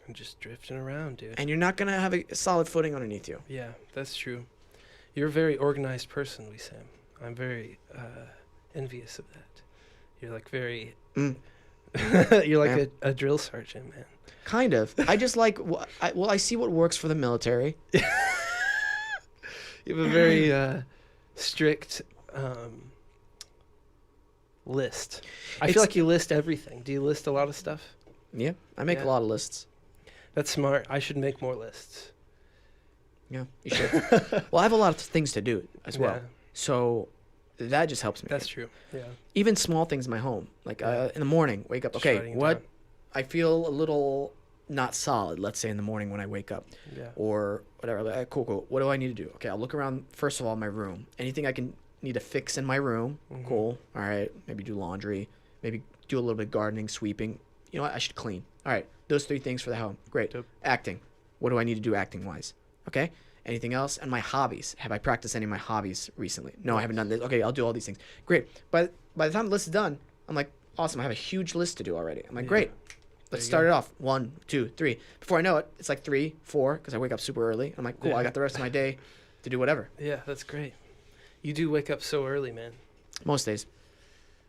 I'm just drifting around, dude. And you're not going to have a solid footing underneath you. Yeah, that's true. You're a very organized person, Wesam. I'm very envious of that. You're like very... you're like a drill sergeant, man. Kind of. I just like... I see what works for the military. You have a very strict list. I feel like you list everything. Do you list a lot of stuff? Yeah, I make a lot of lists. That's smart. I should make more lists. Yeah, you should. Well, I have a lot of things to do as well. Yeah. So that just helps me. That's true. Yeah. Even small things in my home. Like in the morning, wake up. Just Okay, writing it what? down. I feel a little not solid, let's say in the morning when I wake up. Yeah. Or whatever. Like, cool. What do I need to do? Okay, I'll look around, first of all, my room. Anything I can need to fix in my room. Mhm. Cool. All right. Maybe do laundry. Maybe do a little bit of gardening, sweeping. You know what? I should clean. All right. Those 3 things for the home. Great. Dope. Acting. What do I need to do acting wise? Okay. Anything else? And my hobbies. Have I practiced any of my hobbies recently? No, I haven't done this. Okay, I'll do all these things. Great. But by the time the list is done, I'm like, awesome. I have a huge list to do already. I'm like, great. Let's start it off. 1, 2, 3. Before I know it, it's like 3, 4, because I wake up super early. I'm like, cool. I got the rest of my day to do whatever. Yeah, that's great. You do wake up so early, man. Most days.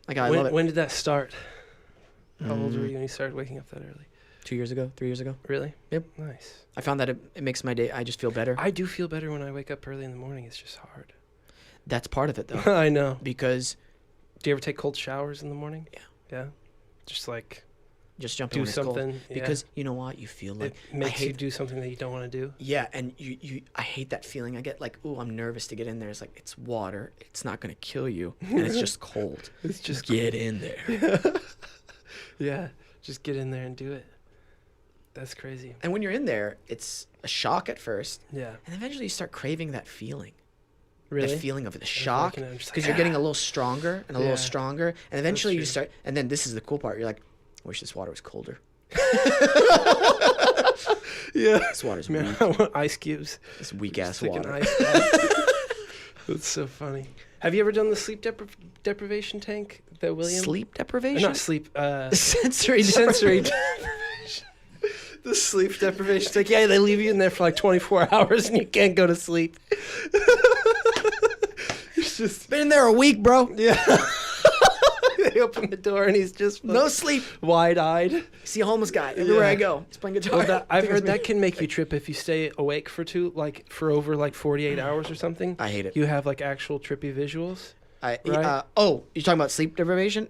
Like, I love it. When did that start? How old were you when you started waking up that early? 2 years ago, 3 years ago. Really? Yep. Nice. I found that it makes my day. I just feel better. I do feel better when I wake up early in the morning. It's just hard. That's part of it, though. I know. Because Do you ever take cold showers in the morning? Yeah. Yeah. Just like just jump in do when it's cold. something. Because you know what? You feel like it makes you do something that you don't want to do. Yeah, and I hate that feeling. I get like, ooh, I'm nervous to get in there. It's like, it's water. It's not going to kill you. And it's just cold. It's just get in there. Yeah. Just get in there and do it. That's crazy. And when you're in there, it's a shock at first. Yeah. And eventually you start craving that feeling. Really? The feeling of the shock. waking up, just Because like, you're getting a little stronger and a little stronger. And eventually you true. start, and then this is the cool part. You're like, I wish this water was colder. Yeah. This water's Man, weak. I want ice cubes. This weak-ass Stick an water. ice bath. That's so funny. Have you ever done the sleep deprivation tank that William? Sleep deprivation? Not sleep. Sensory Sensory deprivation. deprivation. The sleep deprivation tank. Yeah, they leave you in there for like 24 hours and you can't go to sleep. It's just Been in there a week, bro. yeah. They open the door and he's just No sleep. wide-eyed. See a homeless guy everywhere I go. He's playing guitar. Well, I've heard that can make you trip if you stay awake for over like 48 hours or something. I hate it. You have like actual trippy visuals. Right? Right? You're talking about sleep deprivation?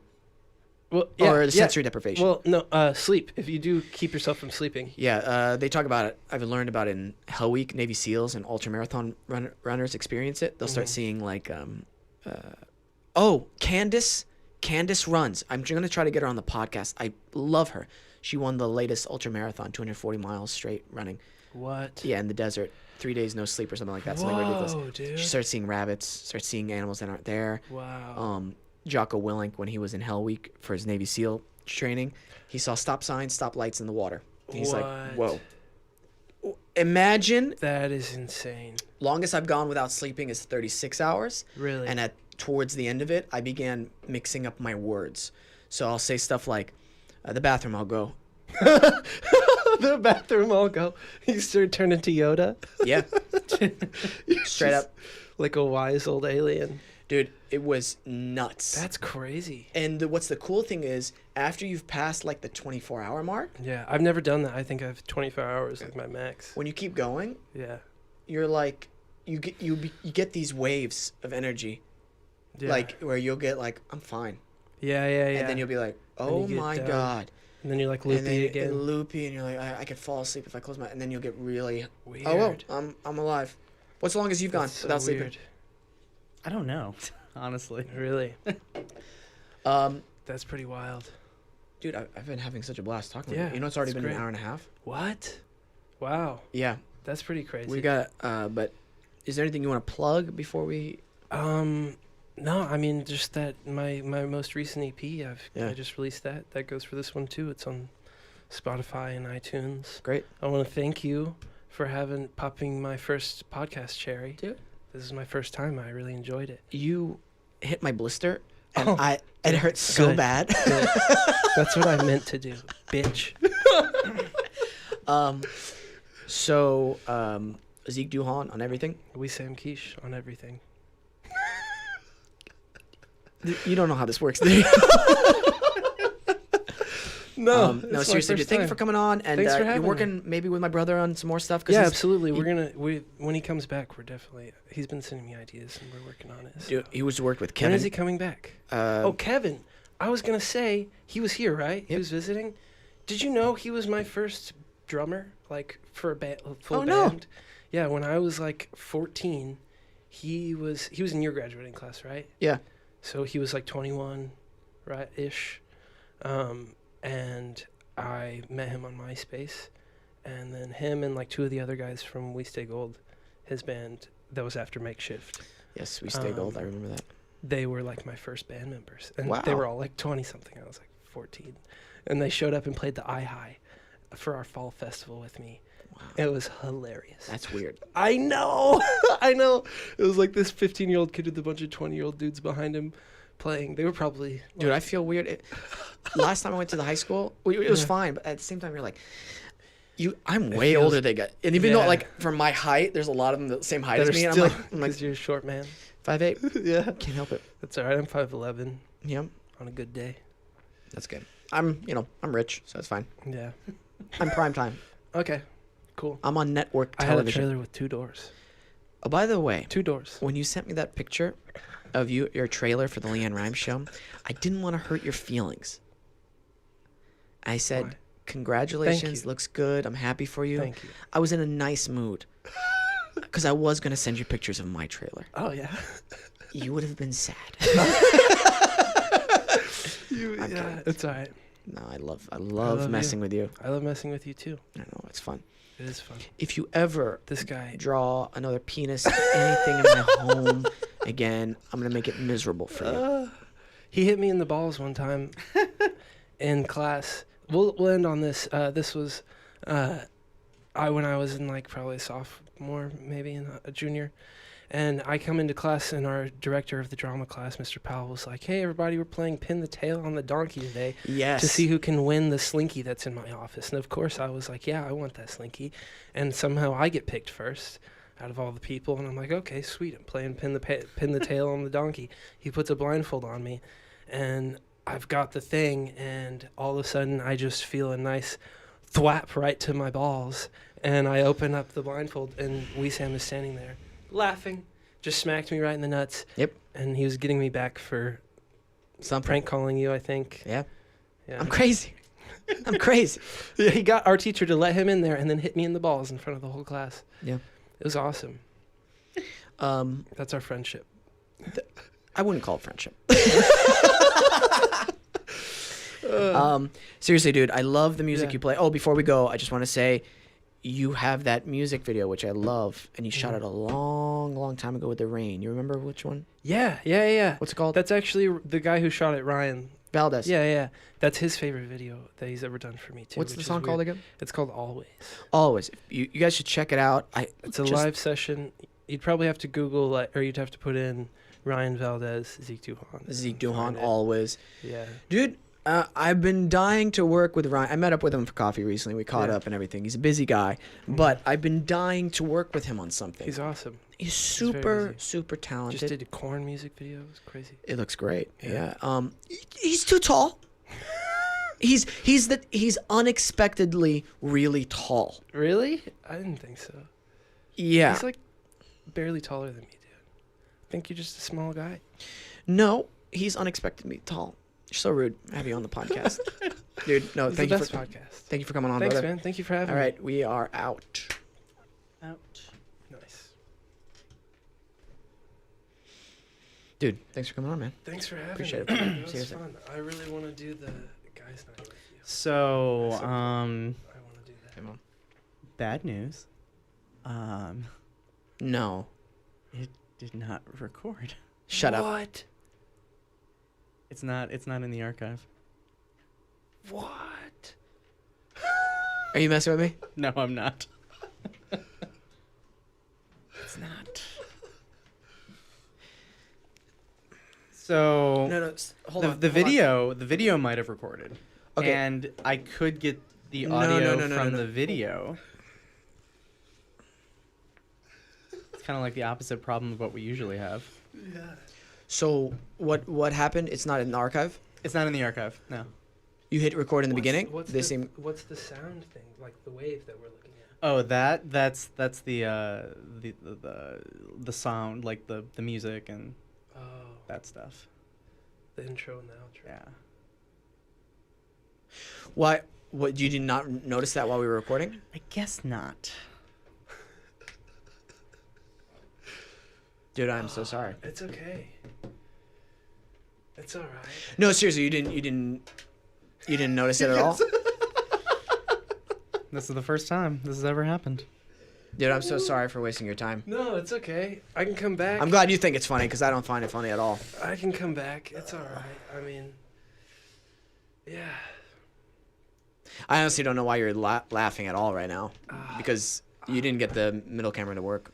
Well, Or the sensory deprivation? Well, no, sleep. If you do keep yourself from sleeping. Yeah, they talk about it. I've learned about it in Hell Week. Navy SEALs and ultramarathon runners experience it. They'll start seeing like, Candace runs. I'm going to try to get her on the podcast. I love her. She won the latest ultramarathon, 240 miles straight running. What? Yeah, in the desert. 3 days no sleep or something like that. Something ridiculous. Whoa, dude. She starts seeing rabbits, starts seeing animals that aren't there. Wow. Jocko Willink, when he was in Hell Week for his Navy SEAL training, he saw stop signs, stop lights in the water. And he's like, whoa. Imagine That is insane. longest I've gone without sleeping is 36 hours. Really? And towards the end of it, I began mixing up my words. So I'll say stuff like, the bathroom I'll go. The bathroom I'll go. You start turning into Yoda. Yeah. Straight up. Like a wise old alien. Dude, it was nuts. That's crazy. And what's the cool thing is, after you've passed like the 24-hour mark, Yeah, I've never done that. I think I have 24 hours like my max. when you keep going, Yeah. you're like, you get these waves of energy, Yeah. like where you'll get like, I'm fine, Yeah. and then you'll be like, oh you get my down. god, And then you're like and then loopy you're again. loopy, and you're like, I could fall asleep if I close my, and then you'll get really, Weird. oh, I'm alive. What's the longest you've gone That's so without sleeping? weird. I don't know, honestly. Really? Um, That's pretty wild. dude, I've been having such a blast talking. Yeah, with you. You know, it's already it's been great. an hour and a half. What? Wow. Yeah, That's pretty crazy. we got. But is there anything you want to plug before we? No, I mean just that my most recent EP. Yeah. I just released that. That goes for this one too. It's on Spotify and iTunes. Great. I want to thank you for popping my first podcast cherry. Dude. This is my first time. I really enjoyed it. You hit my blister, and Oh, it hurt so good. bad. Good. That's what I meant to do, bitch. Zeke Duhon on everything. Wesam quiche on everything. You don't know how this works, do you? No, No, seriously, dude, thank you for coming on, and Thanks for you're having working maybe with my brother on some more stuff. Yeah, absolutely. When he comes back, he's been sending me ideas, and we're working on it. So. Dude, he was worked with When Kevin. is he coming back? Kevin. I was gonna say he was here, right? He Yep. was visiting. Did you know he was my first drummer, like for a full Oh, no. band? Yeah, when I was like 14, he was in your graduating class, right? Yeah. So he was like 21, right ish, and I met him on MySpace, and then him and like two of the other guys from We Stay Gold, his band that was after Makeshift. Yes, we stay gold. I remember that. They were like my first band members, and Wow. they were all like 20 something. I was like 14, and they showed up and played the High for our fall festival with me. Wow. It was hilarious. That's weird. I know. I know. It was like this 15-year-old kid with a bunch of 20-year-old dudes behind him playing. They were probably Dude, I feel weird. Last time I went to the high school, it was Yeah. fine, but at the same time, you're like, I'm way feels- older than guys. And even though, Yeah. like, from my height, there's a lot of them the same height that as are me. And still I'm like because you're a short man. 5'8". Yeah, Can't help it. that's all right. I'm 5'11" Yeah, on a good day. that's good. I'm rich, so it's fine. Yeah. I'm prime time. Okay. Cool. I'm on network I had a television. trailer with 2 doors. Oh, by the way, 2 doors. when you sent me that picture of your trailer for the LeAnn Rimes show, I didn't want to hurt your feelings. I said, Why? congratulations, you. looks good. I'm happy for you. Thank you. I was in a nice mood because I was going to send you pictures of my trailer. Oh yeah. You would have been sad. I'm kidding. It's all right. No, I love love messing with you. I love messing with you too. I know, it's fun. It is fun. If you ever This guy. draw another penis, anything in my home again, I'm going to make it miserable for you. He hit me in the balls one time in class. We'll end on this. This was when I was in like probably a sophomore, maybe in a junior. And I come into class, and our director of the drama class, Mr. Powell, was like, "Hey, everybody, we're playing Pin the Tail on the Donkey today Yes. to see who can win the Slinky that's in my office." And of course, I was like, "Yeah, I want that Slinky." And somehow I get picked first out of all the people, and I'm like, "Okay, sweet. I'm playing Pin the Tail on the Donkey." He puts a blindfold on me, and I've got the thing, and all of a sudden, I just feel a nice thwap right to my balls, and I open up the blindfold, and Wesam is standing there laughing, just smacked me right in the nuts. Yep. And he was getting me back for Something. prank calling you, I think. Yeah. Yeah. I'm crazy. I'm crazy. Yeah, he got our teacher to let him in there and then hit me in the balls in front of the whole class. Yeah. It was awesome. That's our friendship. I wouldn't call it friendship. Seriously, dude, I love the music Yeah. you play. Oh, before we go, I just want to say you have that music video, which I love, and you shot it a long, long time ago with the rain. You remember which one? Yeah. What's it called? That's actually the guy who shot it, Ryan. Valdez. Yeah. That's his favorite video that he's ever done for me too. What's which the is song called weird. again? It's called Always. Always. You guys should check it out. It's a live session. You'd probably have to Google or you'd have to put in Ryan Valdez, Zeke Duhon. Zeke and Duhon, find it. Always. Yeah. Dude, I've been dying to work with Ryan. I met up with him for coffee recently. We caught up and everything. He's a busy guy, but I've been dying to work with him on something. He's awesome. He's very super, busy. super talented. Just did a corn music video. It was crazy. It looks great. Yeah. Yeah. He's too tall. He's unexpectedly really tall. Really? I didn't think so. Yeah. He's like barely taller than me, dude. I think you're just a small guy. No, he's unexpectedly tall. You're so rude. I have you on the podcast, dude. No, It's thank the you best for podcast. thank you for coming on, Thanks, brother. man. Thank you for having All me. right, we are out. Nice. Dude, thanks for coming on, man. Thanks for having Appreciate me. it. It was Seriously. fun. I really want to do the guys' night with you. So, I want to do that. Come on. bad news. No. It did not record. Shut up. What? It's not in the archive. What? Are you messing with me? No, I'm not. It's not. So No. Hold on. the hold on. video might have recorded. Okay. And I could get the No, audio no, from no. the video. It's kind of like the opposite problem of what we usually have. Yeah. So what happened? It's not in the archive. It's not in the archive. No. You hit record in the beginning. What's They the, seem. what's the sound thing? Like the wave that we're looking at? Oh, that's the sound, like the music and Oh, that stuff. the intro and the outro. Yeah. Why? What? You did not notice that while we were recording? I guess not. Dude, I'm so sorry. It's okay. It's all right. No, seriously, you didn't notice it at all? This is the first time this has ever happened. Dude, I'm so sorry for wasting your time. No, it's okay. I can come back. I'm glad you think it's funny because I don't find it funny at all. I can come back. It's all right. I mean, yeah. I honestly don't know why you're laughing at all right now because you didn't get the middle camera to work.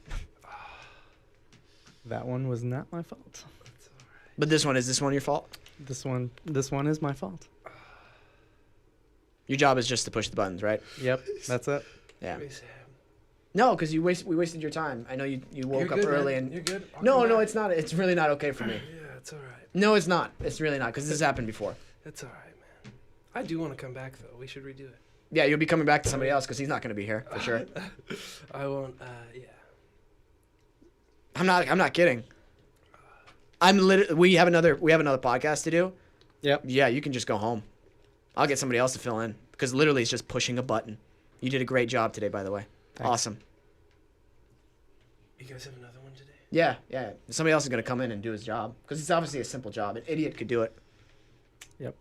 That one was not my fault. It's all right. But is this one your fault? This one is my fault. Your job is just to push the buttons, right? Yep, that's it. Yeah. Wesam. No, because we wasted your time. I know you woke You're up good, early man. and. You're good. I'll No, come no, back. it's not. It's really not okay for me. Yeah, it's all right. No, it's not. It's really not because this has happened before. It's all right, man. I do want to come back though. We should redo it. Yeah, you'll be coming back to somebody else because he's not going to be here for sure. I won't. Yeah. I'm not kidding. We have another podcast to do. Yep. Yeah, you can just go home. I'll get somebody else to fill in because literally it's just pushing a button. You did a great job today, by the way. Thanks. Awesome. You guys have another one today? Yeah. Somebody else is going to come in and do his job because it's obviously a simple job. An idiot could do it. Yep.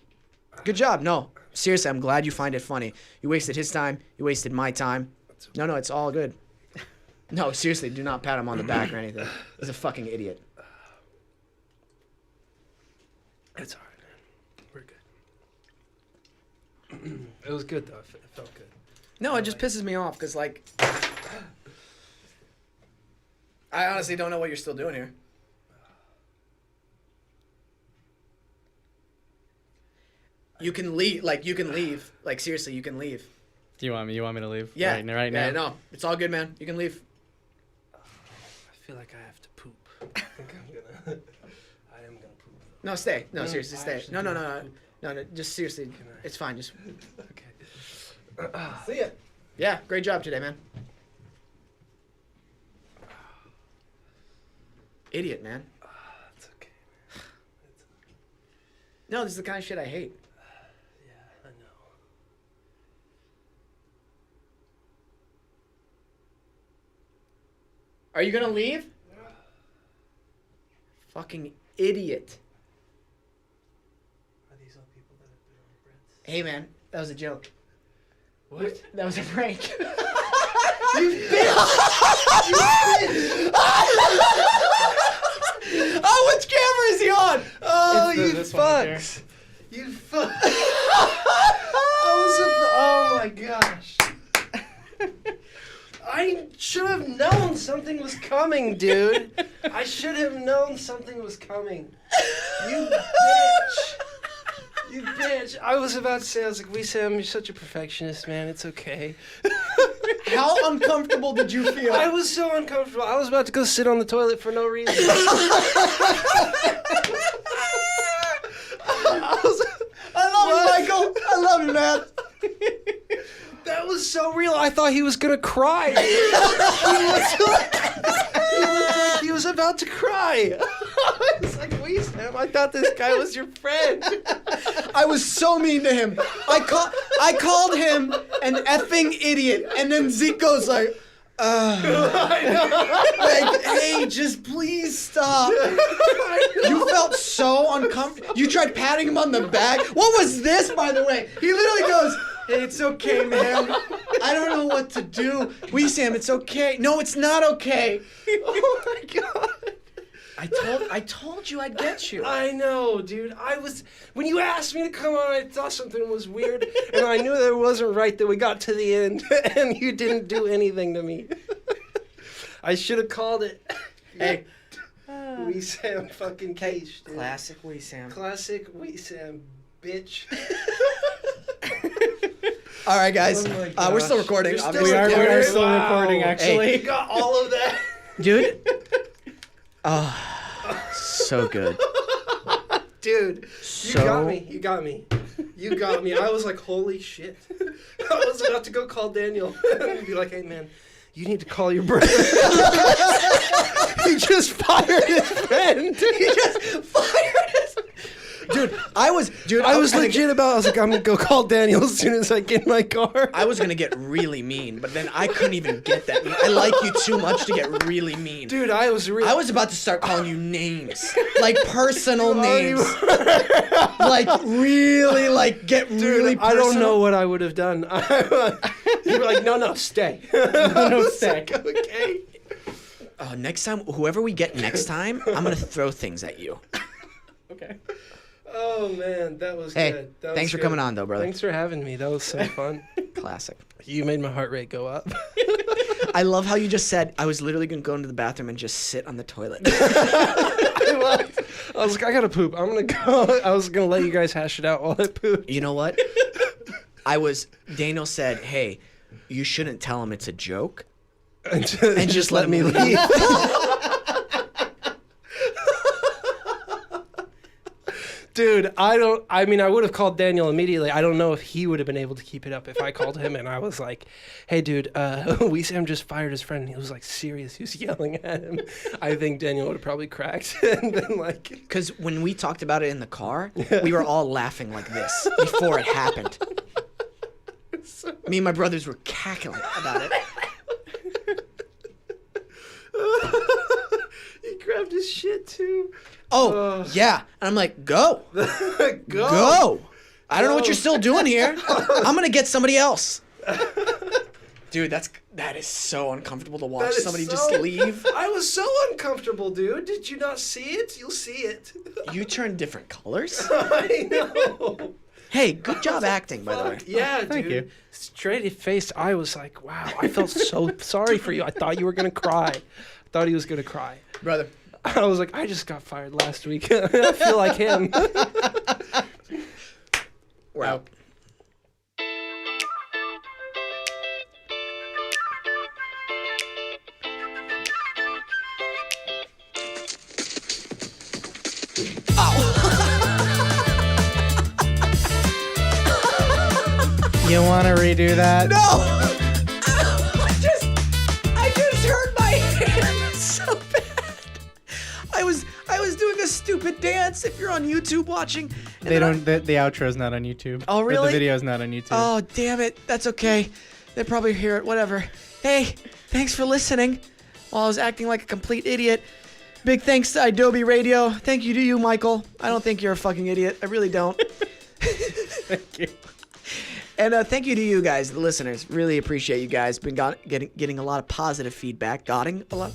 Good job. No, seriously, I'm glad you find it funny. You wasted his time. You wasted my time. No, it's all good. No, seriously, do not pat him on the back or anything. He's a fucking idiot. It's all right, man. We're good. It was good though. It felt good. No, it just pisses me off because, like, I honestly don't know what you're still doing here. You can leave. Like, seriously, you can leave. Do you want me to leave? Yeah. Right now. Yeah, no, it's all good, man. You can leave. I feel like I have to poop. I think I am gonna poop. No, stay. No, No, seriously, I stay. actually No, do no, have no, to no, poop. no. Just seriously, Can I? it's fine. Just Okay. see ya. Yeah, great job today, man. Idiot, man. It's okay, man. No, this is the kind of shit I hate. Yeah, I know. Are you gonna leave? Fucking idiot. Are these all people that have their own breaths? Hey, man, that was a joke. What? That was a prank. Oh, which camera is he on? Oh, It's you this one right fucks. You something was coming, dude. I should have known something was coming. You bitch. You bitch. I was about to say, I was like, Wesam, you're such a perfectionist, man. It's okay. How uncomfortable did you feel? I was so uncomfortable. I was about to go sit on the toilet for no reason. I love you, Michael. I love you, man. That was so real. I thought he was gonna cry. He looked like he was about to cry. I was like, Wesam, I thought this guy was your friend. I was so mean to him. I called him an effing idiot, and then Zeke goes like, like, hey, just please stop. You felt so uncomfortable. You tried patting him on the back. What was this, by the way? He literally goes, hey, it's okay, man. I don't know what to do. Wesam, it's okay. No, it's not okay. Oh my god. I told you I'd get you. I know, dude. When you asked me to come on, I thought something was weird, and I knew that it wasn't right that we got to the end, and you didn't do anything to me. I should have called it. Hey. Wesam fucking Cage, dude. Classic Wesam. Classic Wesam, bitch. All right, guys. Oh my We're still gosh. recording. You're still obviously. We are recording? still Wow. recording, actually. You got all of that. Dude. Oh, so good. Dude, you So- got me. You got me. You got me. I was like, holy shit. I was about to go call Daniel and be like, hey, man, you need to call your brother. He just fired his friend. He just fired his. Dude, I was gonna legit about, I was like, I'm going to go call Daniel as soon as I get in my car. I was gonna get really mean, but then I couldn't even get that mean. I like you too much to get really mean. Dude, I was really. I was about to start calling you names, like personal You already names, like really, like get really. I don't personal. know what I would have done. You were like, no, stay. No, stay. Like, okay. Oh, next time, whoever we get next time, I'm gonna throw things at you. Okay. Oh, man, that was Hey, good. That thanks was for good. coming on, though, brother. Thanks for having me. That was so fun. Classic. You made my heart rate go up. I love how you just said I was literally gonna go into the bathroom and just sit on the toilet. I was like, I gotta poop. I'm gonna go. I was gonna let you guys hash it out while I poop. You know what? Daniel said, hey, you shouldn't tell him it's a joke. And just let me leave. leave. Dude, I would have called Daniel immediately. I don't know if he would have been able to keep it up if I called him and I was like, hey, dude, Wesam just fired his friend. And he was like serious. He was yelling at him. I think Daniel would have probably cracked and been like. Because when we talked about it in the car, we were all laughing like this before it happened. Me and my brothers were cackling about it. He grabbed his shit too. Oh, yeah. And I'm like, go. Go. I don't know what you're still doing here. I'm going to get somebody else. Dude, that is so uncomfortable to watch somebody just leave. I was so uncomfortable, dude. Did you not see it? You'll see it. You turn different colors. I know. Hey, good job acting, by the way. Yeah, Thank dude. you. Straight faced, I was like, wow, I felt so sorry for you. I thought you were going to cry. I thought he was going to cry. Brother. I was like, I just got fired last week. I feel like him. We're out. You want to redo that? No! I just hurt my hand so bad. I was doing a stupid dance. If you're on YouTube watching, and They then don't. The outro's not on YouTube. Oh, Or really? the video's not on YouTube. Oh, damn it. That's okay. They probably hear it. Whatever. Hey, thanks for listening. While I was acting like a complete idiot. Big thanks to Adobe Radio. Thank you to you, Michael. I don't think you're a fucking idiot. I really don't. Thank you. And thank you to you guys, the listeners. Really appreciate you guys. Been getting a lot of positive feedback. Getting a lot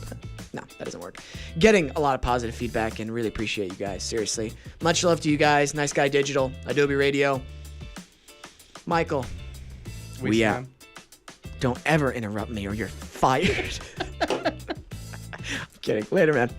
of positive feedback, and really appreciate you guys. Seriously. Much love to you guys. Nice Guy Digital, Adobe Radio. Michael, we out. Don't ever interrupt me or you're fired. Kidding. Later, man.